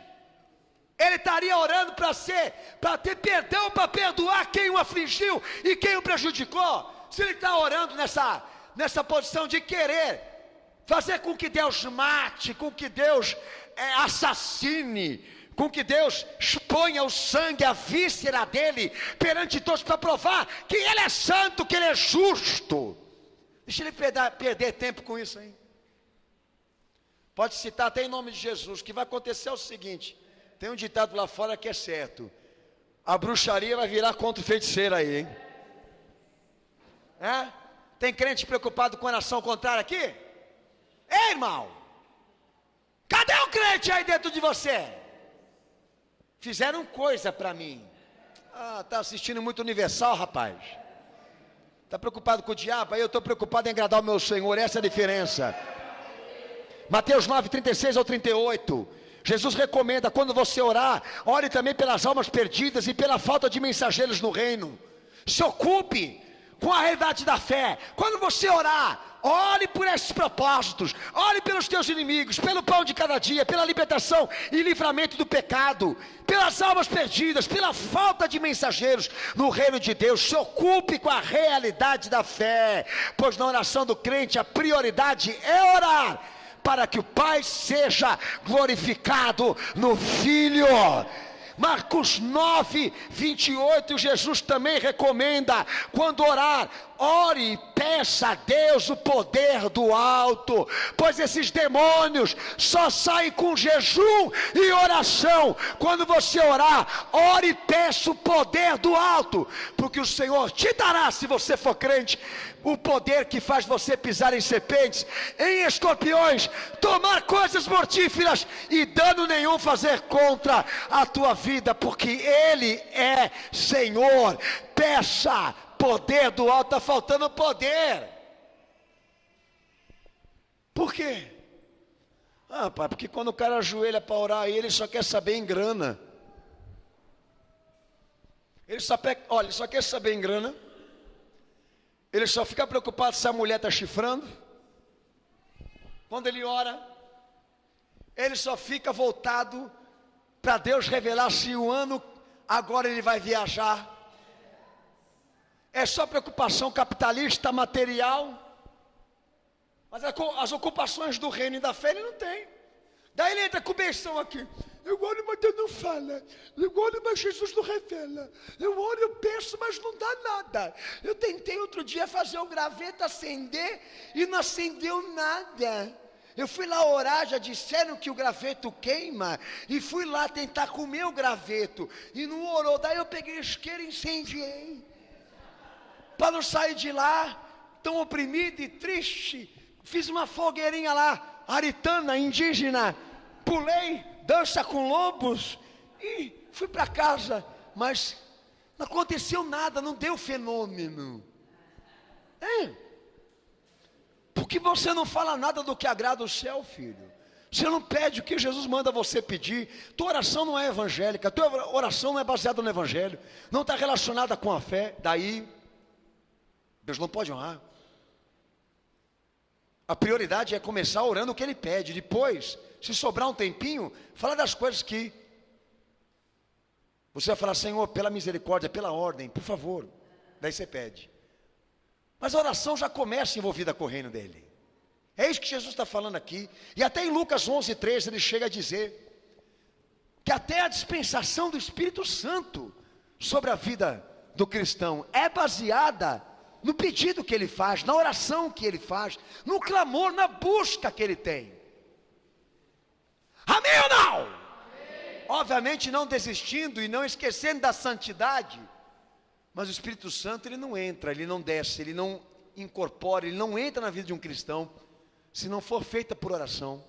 ele estaria orando para ter perdão, para perdoar quem o afligiu e quem o prejudicou. Se ele está orando nessa posição de querer fazer com que Deus mate, com que Deus assassine, com que Deus exponha o sangue, a víscera dele perante todos, para provar que ele é santo, que ele é justo. Deixa ele perder tempo com isso aí. Pode citar até em nome de Jesus. O que vai acontecer é o seguinte: tem um ditado lá fora que é certo: a bruxaria vai virar contra o feiticeiro aí, hein? Tem crente preocupado com a oração contrária aqui? Ei, irmão, cadê o crente aí dentro de você? Fizeram coisa para mim. Está assistindo muito Universal, rapaz. Está preocupado com o diabo? Aí eu estou preocupado em agradar o meu Senhor. Essa é a diferença. Mateus 9, 36 ao 38. Jesus recomenda, quando você orar, ore também pelas almas perdidas e pela falta de mensageiros no reino. Se ocupe com a realidade da fé. Quando você orar, ore por esses propósitos, ore pelos teus inimigos, pelo pão de cada dia, pela libertação e livramento do pecado, pelas almas perdidas, pela falta de mensageiros no reino de Deus. Se ocupe com a realidade da fé, pois na oração do crente a prioridade é orar para que o Pai seja glorificado no Filho. Marcos 9, 28, Jesus também recomenda, quando orar, ore e peça a Deus o poder do alto, pois esses demônios só saem com jejum e oração. Quando você orar, ore e peça o poder do alto, porque o Senhor te dará, se você for crente, o poder que faz você pisar em serpentes, em escorpiões, tomar coisas mortíferas e dano nenhum fazer contra a tua vida, porque Ele é Senhor. Peça poder do alto. Está faltando poder. Por quê? Ah, pai, porque quando o cara ajoelha para orar, ele só quer saber em grana. Ele só quer saber em grana. Ele só fica preocupado se a mulher está chifrando. Quando ele ora, ele só fica voltado para Deus revelar se o ano agora ele vai viajar. É só preocupação capitalista, material. Mas as ocupações do reino e da fé ele não tem. Daí ele entra com benção aqui. Eu oro, mas Deus não fala. Eu oro, mas Jesus não revela. Eu oro, eu peço, mas não dá nada. Eu tentei outro dia fazer o graveto acender e não acendeu nada. Eu fui lá orar, já disseram que o graveto queima. E fui lá tentar comer o graveto e não orou. Daí eu peguei isqueiro e incendiei. Para não sair de lá tão oprimido e triste. Fiz uma fogueirinha lá, aritana, indígena, pulei, dança com lobos e fui para casa, mas não aconteceu nada, não deu fenômeno. Porque você não fala nada do que agrada o céu, filho. Você não pede o que Jesus manda você pedir. Tua oração não é evangélica, tua oração não é baseada no evangelho, não está relacionada com a fé. Daí, Deus não pode honrar. A prioridade é começar orando o que ele pede. Depois, se sobrar um tempinho, fala das coisas que você vai falar: Senhor, pela misericórdia, pela ordem, por favor. Daí você pede. Mas a oração já começa envolvida com o reino dele. É isso que Jesus está falando aqui. E até em Lucas 11:13 ele chega a dizer que até a dispensação do Espírito Santo sobre a vida do cristão é baseada no pedido que ele faz, na oração que ele faz, no clamor, na busca que ele tem. Amém ou não? Amém. Obviamente não desistindo e não esquecendo da santidade. Mas o Espírito Santo ele não entra, ele não desce, ele não incorpora, ele não entra na vida de um cristão se não for feita por oração.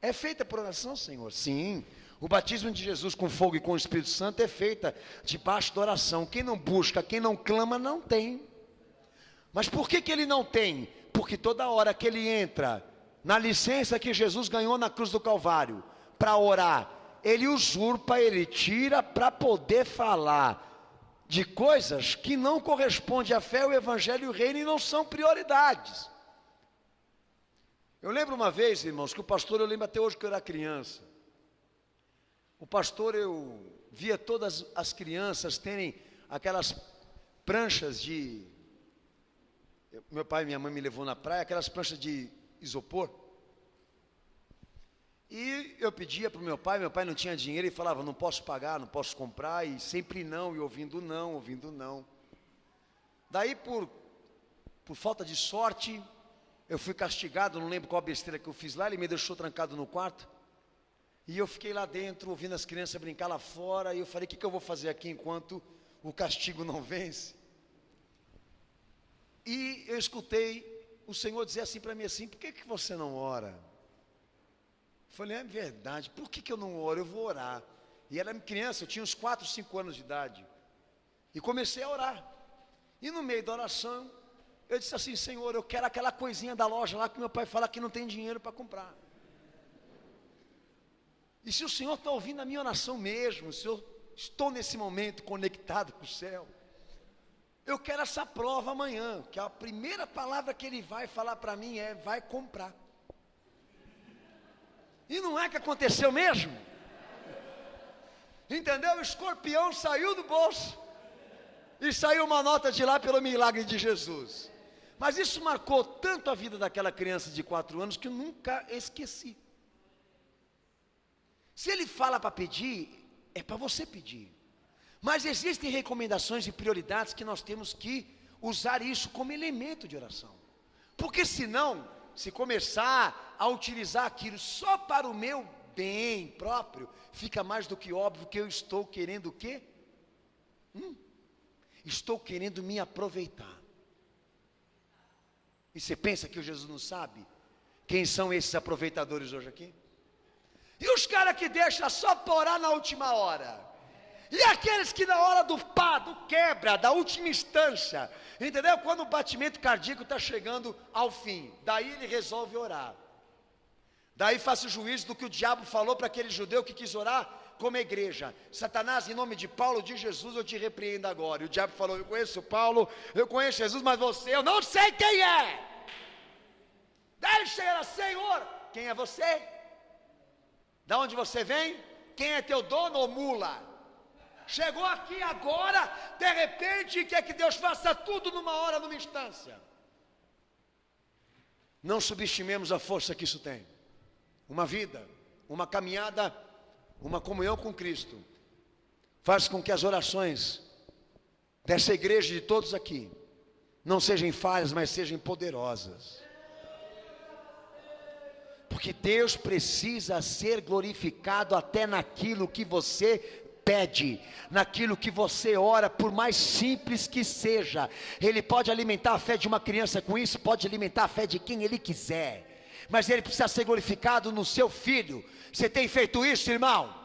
É feita por oração, Senhor? Sim. O batismo de Jesus com fogo e com o Espírito Santo é feita debaixo da oração. Quem não busca, quem não clama, não tem. Mas por que ele não tem? Porque toda hora que ele entra na licença que Jesus ganhou na cruz do Calvário para orar, ele usurpa, ele tira para poder falar de coisas que não correspondem à fé, o evangelho e o reino e não são prioridades. Eu lembro uma vez, irmãos, que o pastor, eu lembro até hoje que eu era criança. O pastor, eu via todas as crianças terem aquelas pranchas de... Meu pai e minha mãe me levou na praia, aquelas pranchas de isopor. E eu pedia para o meu pai não tinha dinheiro, ele falava: não posso pagar, não posso comprar, e sempre não, e ouvindo não. Daí por falta de sorte, eu fui castigado, não lembro qual besteira que eu fiz lá, ele me deixou trancado no quarto. E eu fiquei lá dentro, ouvindo as crianças brincar lá fora, e eu falei: o que eu vou fazer aqui enquanto o castigo não vence? E eu escutei o Senhor dizer assim para mim assim: por que você não ora? Eu falei: é verdade, por que eu não oro? Eu vou orar. E era criança, eu tinha uns 4, 5 anos de idade. E comecei a orar. E no meio da oração, eu disse assim: Senhor, eu quero aquela coisinha da loja lá que meu pai fala que não tem dinheiro para comprar. E se o Senhor está ouvindo a minha oração mesmo, se eu estou nesse momento conectado com o céu, eu quero essa prova amanhã, que a primeira palavra que ele vai falar para mim é: vai comprar. E não é que aconteceu mesmo? Entendeu? O escorpião saiu do bolso e saiu uma nota de lá pelo milagre de Jesus. Mas isso marcou tanto a vida daquela criança de 4 anos que eu nunca esqueci. Se ele fala para pedir, é para você pedir. Mas existem recomendações e prioridades que nós temos que usar isso como elemento de oração. Porque senão, se começar a utilizar aquilo só para o meu bem próprio, fica mais do que óbvio que eu estou querendo o quê? Estou querendo me aproveitar. E você pensa que o Jesus não sabe quem são esses aproveitadores hoje aqui? E os caras que deixam só para orar na última hora? E aqueles que na hora do pá, do quebra, da última instância, entendeu? Quando o batimento cardíaco está chegando ao fim, daí ele resolve orar. Daí faça o juízo do que o diabo falou para aquele judeu que quis orar como igreja. Satanás, em nome de Paulo, de Jesus, eu te repreendo agora. E o diabo falou: eu conheço Paulo, eu conheço Jesus, mas você, eu não sei quem é. Daí ele chega lá: Senhor, quem é você? Da onde você vem? Quem é teu dono ou mula? Chegou aqui agora, de repente, quer que Deus faça tudo numa hora, numa instância. Não subestimemos a força que isso tem. Uma vida, uma caminhada, uma comunhão com Cristo, faz com que as orações dessa igreja e de todos aqui não sejam falhas, mas sejam poderosas. Porque Deus precisa ser glorificado até naquilo que você pede, naquilo que você ora, por mais simples que seja. Ele pode alimentar a fé de uma criança com isso, pode alimentar a fé de quem Ele quiser, mas Ele precisa ser glorificado no seu filho. Você tem feito isso, irmão?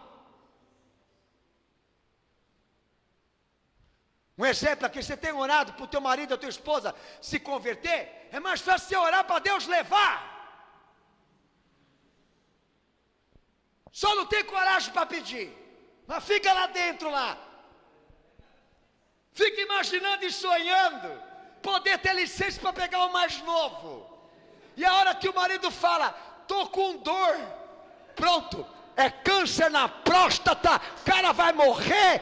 Um exemplo aqui: você tem orado para o teu marido ou tua esposa se converter? É mais fácil você orar para Deus levar. Só não tem coragem para pedir, mas fica lá dentro lá. Fica imaginando e sonhando poder ter licença para pegar o mais novo. E a hora que o marido fala: tô com dor, pronto, é câncer na próstata, o cara vai morrer,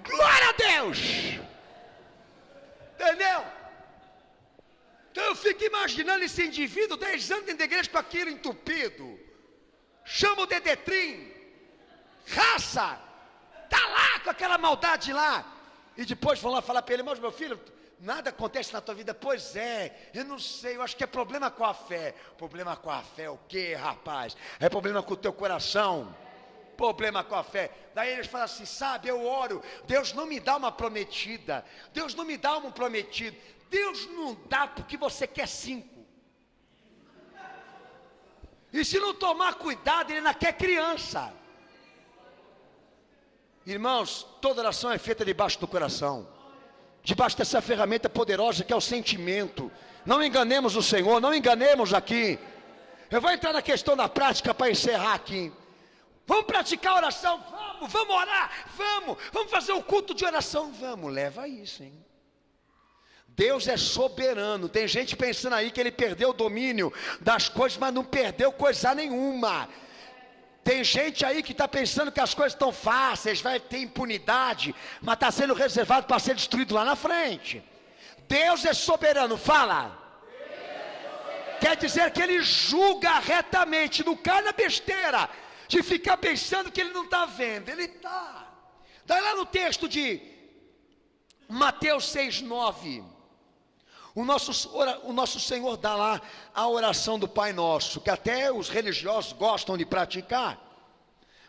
glória a Deus. Entendeu? Então eu fico imaginando esse indivíduo 10 anos dentro da igreja com aquilo entupido. Chama o Dedetrim, raça, tá lá com aquela maldade lá. E depois vão lá falar para ele: mas meu filho, nada acontece na tua vida. Pois é, eu não sei, eu acho que é problema com a fé. Problema com a fé é o quê, rapaz? É problema com o teu coração. Problema com a fé. Daí eles falam assim: sabe, eu oro, Deus não me dá uma prometida, Deus não me dá um prometido, Deus não dá porque você quer 5. E se não tomar cuidado, Ele ainda quer criança. Irmãos, toda oração é feita debaixo do coração, debaixo dessa ferramenta poderosa que é o sentimento. Não enganemos o Senhor, não enganemos aqui. Eu vou entrar na questão da prática para encerrar aqui. Vamos praticar a oração? Vamos orar, vamos fazer um culto de oração, leva isso, hein? Deus é soberano. Tem gente pensando aí que Ele perdeu o domínio das coisas, mas não perdeu coisa nenhuma. Tem gente aí que está pensando que as coisas estão fáceis, vai ter impunidade, mas está sendo reservado para ser destruído lá na frente. Deus é soberano, fala. Quer dizer que Ele julga retamente, não cai na besteira de ficar pensando que Ele não está vendo. Ele está. Daí lá no texto de Mateus 6:9, o nosso Senhor dá lá a oração do Pai Nosso, que até os religiosos gostam de praticar.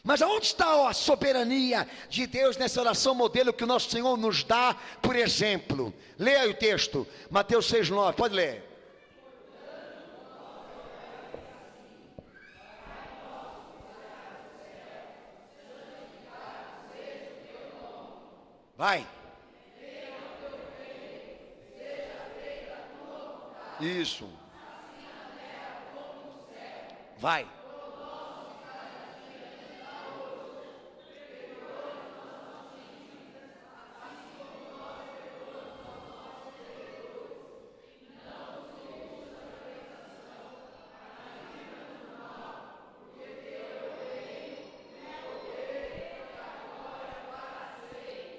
Mas aonde está a soberania de Deus nessa oração modelo que o nosso Senhor nos dá, por exemplo? Leia aí o texto, Mateus 6:9, pode ler. Vai. Isso. Vai.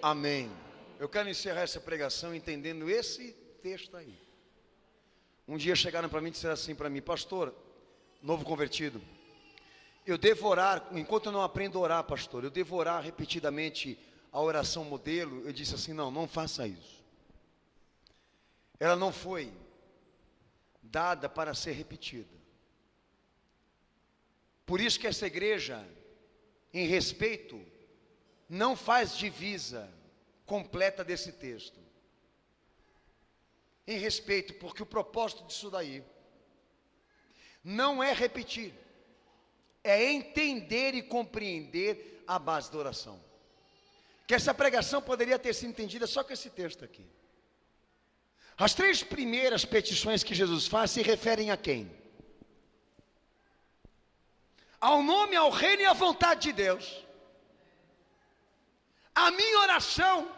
Amém. Eu quero encerrar essa pregação entendendo esse texto aí. Um dia chegaram para mim e disseram assim para mim: pastor, novo convertido, eu devo orar, enquanto eu não aprendo a orar, pastor, eu devo orar repetidamente a oração modelo. Eu disse assim: não faça isso. Ela não foi dada para ser repetida. Por isso que essa igreja, em respeito, não faz divisa completa desse texto. Em respeito, porque o propósito disso daí não é repetir, é entender e compreender a base da oração. que essa pregação poderia ter sido entendida só com esse texto aqui. As 3 primeiras petições que Jesus faz se referem a quem? Ao nome, ao reino e à vontade de Deus. A minha oração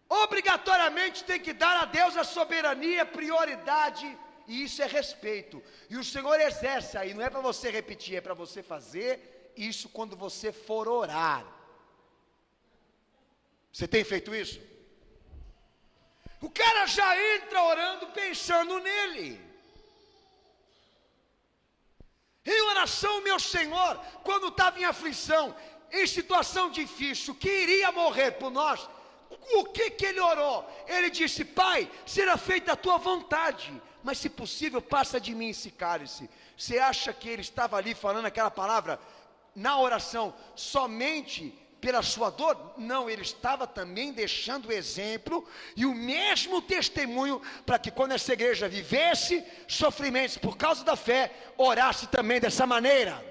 obrigatoriamente tem que dar a Deus a soberania, prioridade, e isso é respeito. E o Senhor exerce aí, não é para você repetir, é para você fazer isso quando você for orar. Você tem feito isso? O cara já entra orando pensando nele. Em oração, meu Senhor, quando estava em aflição, em situação difícil, que iria morrer por nós, o que ele orou? Ele disse: Pai, será feita a tua vontade, mas se possível passa de mim esse cálice. Você acha que ele estava ali falando aquela palavra na oração somente pela sua dor? Não, ele estava também deixando o exemplo e o mesmo testemunho para que quando essa igreja vivesse sofrimentos por causa da fé, orasse também dessa maneira.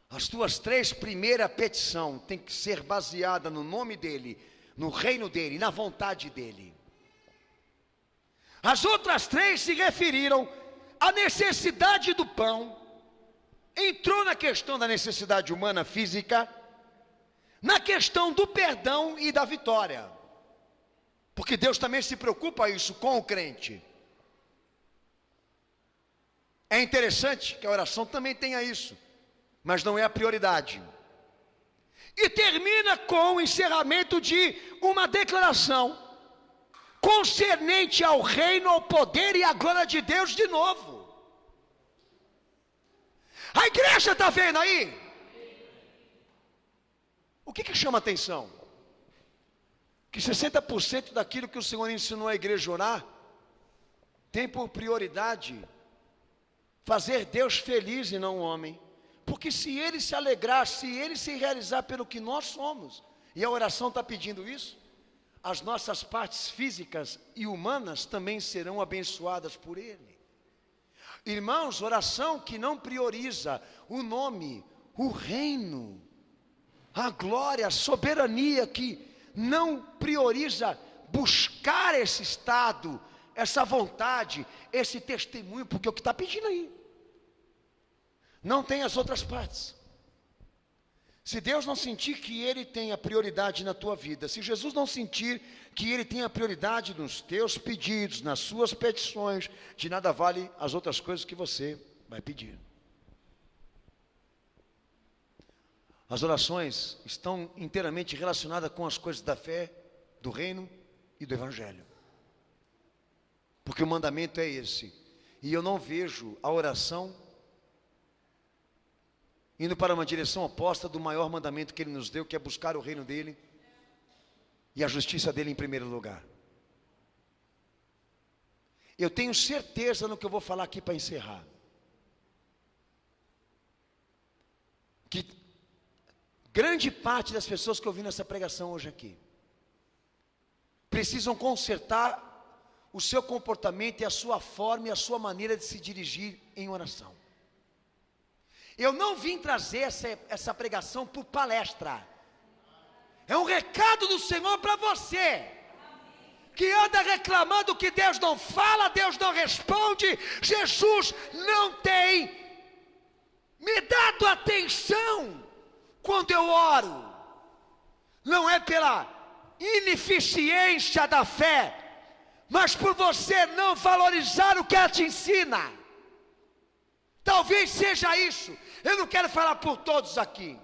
As tuas 3 primeiras petições tem que ser baseada no nome dele, no reino dele, na vontade dele. As outras 3 se referiram à necessidade do pão. Entrou na questão da necessidade humana física, na questão do perdão e da vitória, porque Deus também se preocupa isso com o crente. É interessante que a oração também tenha isso, mas não é a prioridade. E termina com o encerramento de uma declaração concernente ao reino, ao poder e à glória de Deus de novo. A igreja está vendo aí? O que chama atenção? Que 60% daquilo que o Senhor ensinou a igreja a orar tem por prioridade fazer Deus feliz e não o homem. Porque se ele se alegrar, se ele se realizar pelo que nós somos, e a oração está pedindo isso, as nossas partes físicas e humanas também serão abençoadas por ele. Irmãos, oração que não prioriza o nome, o reino, a glória, a soberania, que não prioriza buscar esse estado, essa vontade, esse testemunho, porque é o que está pedindo aí. Não tem as outras partes. Se Deus não sentir que Ele tem a prioridade na tua vida, se Jesus não sentir que Ele tem a prioridade nos teus pedidos, nas suas petições, de nada vale as outras coisas que você vai pedir. As orações estão inteiramente relacionadas com as coisas da fé, do reino e do evangelho. Porque o mandamento é esse. E eu não vejo a oração indo para uma direção oposta do maior mandamento que Ele nos deu, que é buscar o reino dEle e a justiça dEle em primeiro lugar. Eu tenho certeza no que eu vou falar aqui para encerrar, que grande parte das pessoas que ouviram essa pregação hoje aqui precisam consertar o seu comportamento e a sua forma e a sua maneira de se dirigir em oração. Eu não vim trazer essa pregação por palestra. É um recado do Senhor para você, que anda reclamando que Deus não fala, Deus não responde, Jesus não tem me dado atenção quando eu oro. Não é pela ineficiência da fé, mas por você não valorizar o que ela te ensina. Talvez seja isso. Eu não quero falar por todos aqui,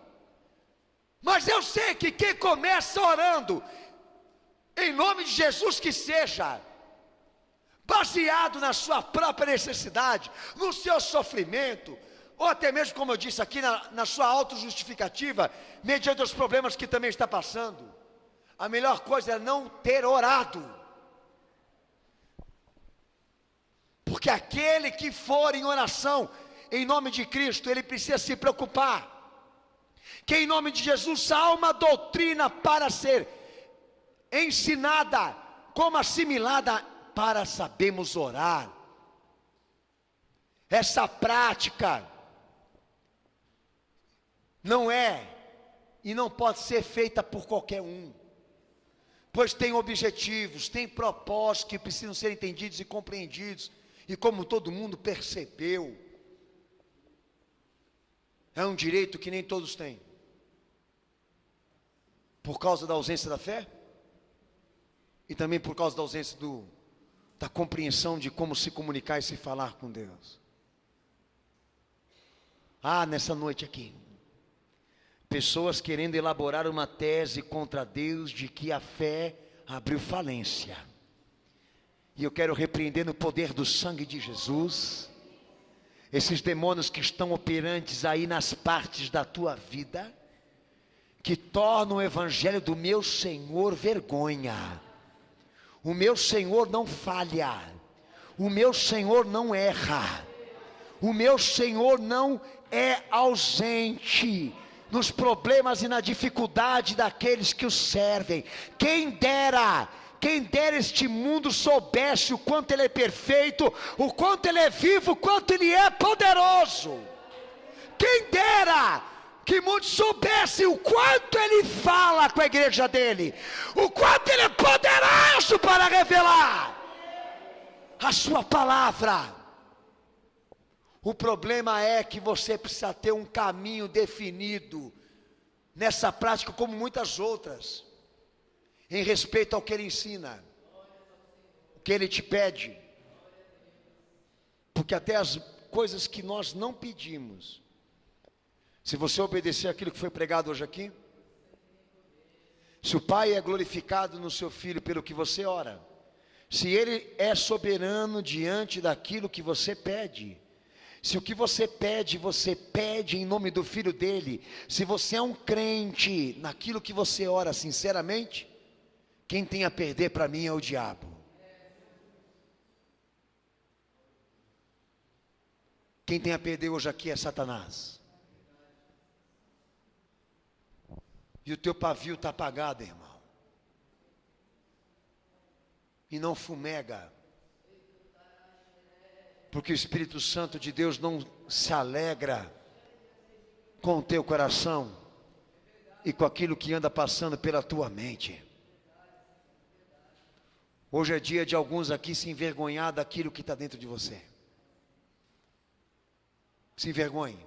mas eu sei que quem começa orando em nome de Jesus, que seja baseado na sua própria necessidade, no seu sofrimento, ou até mesmo, como eu disse aqui, na sua autojustificativa, mediante os problemas que também está passando, a melhor coisa é não ter orado. Porque aquele que for em oração em nome de Cristo, ele precisa se preocupar que em nome de Jesus há uma doutrina para ser ensinada, como assimilada, para sabermos orar. Essa prática não é e não pode ser feita por qualquer um, pois tem objetivos, tem propósitos que precisam ser entendidos e compreendidos, e como todo mundo percebeu, é um direito que nem todos têm, por causa da ausência da fé, e também por causa da ausência da compreensão de como se comunicar e se falar com Deus. Nessa noite aqui, pessoas querendo elaborar uma tese contra Deus de que a fé abriu falência. E eu quero repreender no poder do sangue de Jesus esses demônios que estão operantes aí nas partes da tua vida, que tornam o evangelho do meu Senhor vergonha. O meu Senhor não falha, o meu Senhor não erra, o meu Senhor não é ausente nos problemas e na dificuldade daqueles que o servem. Quem dera este mundo soubesse o quanto Ele é perfeito, o quanto Ele é vivo, o quanto Ele é poderoso. Quem dera que muitos soubessem o quanto Ele fala com a igreja dEle, o quanto Ele é poderoso para revelar a sua palavra. O problema é que você precisa ter um caminho definido nessa prática, como muitas outras, em respeito ao que Ele ensina, o que Ele te pede, porque até as coisas que nós não pedimos, se você obedecer aquilo que foi pregado hoje aqui, se o Pai é glorificado no seu Filho pelo que você ora, se Ele é soberano diante daquilo que você pede, se o que você pede em nome do Filho dEle, se você é um crente naquilo que você ora sinceramente, quem tem a perder para mim é o diabo. Quem tem a perder hoje aqui é Satanás. E o teu pavio está apagado, irmão. E não fumega. Porque o Espírito Santo de Deus não se alegra com o teu coração e com aquilo que anda passando pela tua mente. Hoje é dia de alguns aqui se envergonhar daquilo que está dentro de você. Se envergonhe.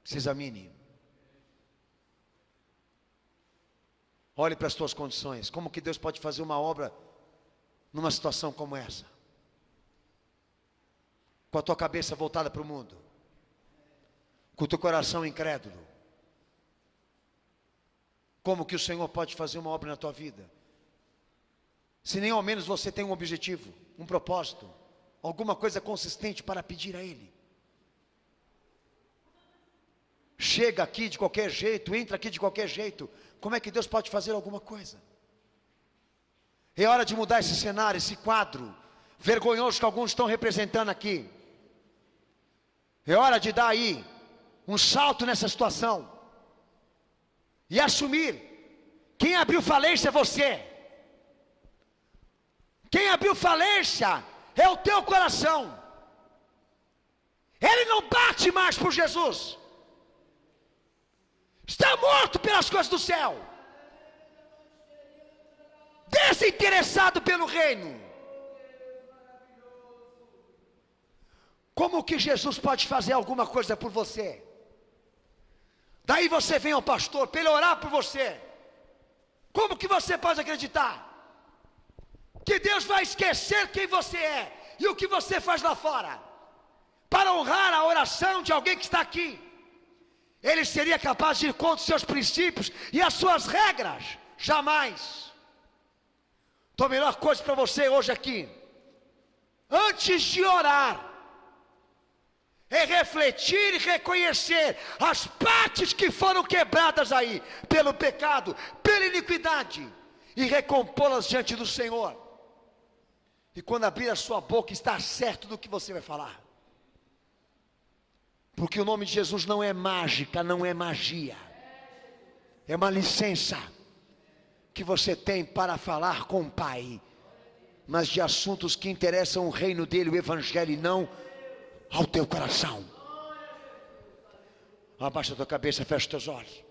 Se examine. Olhe para as tuas condições. Como que Deus pode fazer uma obra numa situação como essa? Com a tua cabeça voltada para o mundo, com o teu coração incrédulo. Como que o Senhor pode fazer uma obra na tua vida? Se nem ao menos você tem um objetivo, um propósito, alguma coisa consistente para pedir a Ele. Chega aqui de qualquer jeito, entra aqui de qualquer jeito. Como é que Deus pode fazer alguma coisa? É hora de mudar esse cenário, esse quadro vergonhoso que alguns estão representando aqui. É hora de dar aí um salto nessa situação e assumir. Quem abriu falência é você. Quem abriu falência é o teu coração. Ele não bate mais por Jesus. Está morto pelas coisas do céu, desinteressado pelo reino. Como que Jesus pode fazer alguma coisa por você? Daí você vem ao pastor para ele orar por você. Como que você pode acreditar que Deus vai esquecer quem você é e o que você faz lá fora, para honrar a oração de alguém que está aqui? Ele seria capaz de ir contra os seus princípios e as suas regras? Jamais. Então a melhor coisa para você hoje aqui, antes de orar, é refletir e reconhecer as partes que foram quebradas aí, pelo pecado, pela iniquidade, e recompô-las diante do Senhor. E quando abrir a sua boca, estar certo do que você vai falar. Porque o nome de Jesus não é mágica, não é magia. É uma licença que você tem para falar com o Pai, mas de assuntos que interessam o reino dele, o Evangelho, e não ao teu coração. Abaixa a tua cabeça, fecha os teus olhos.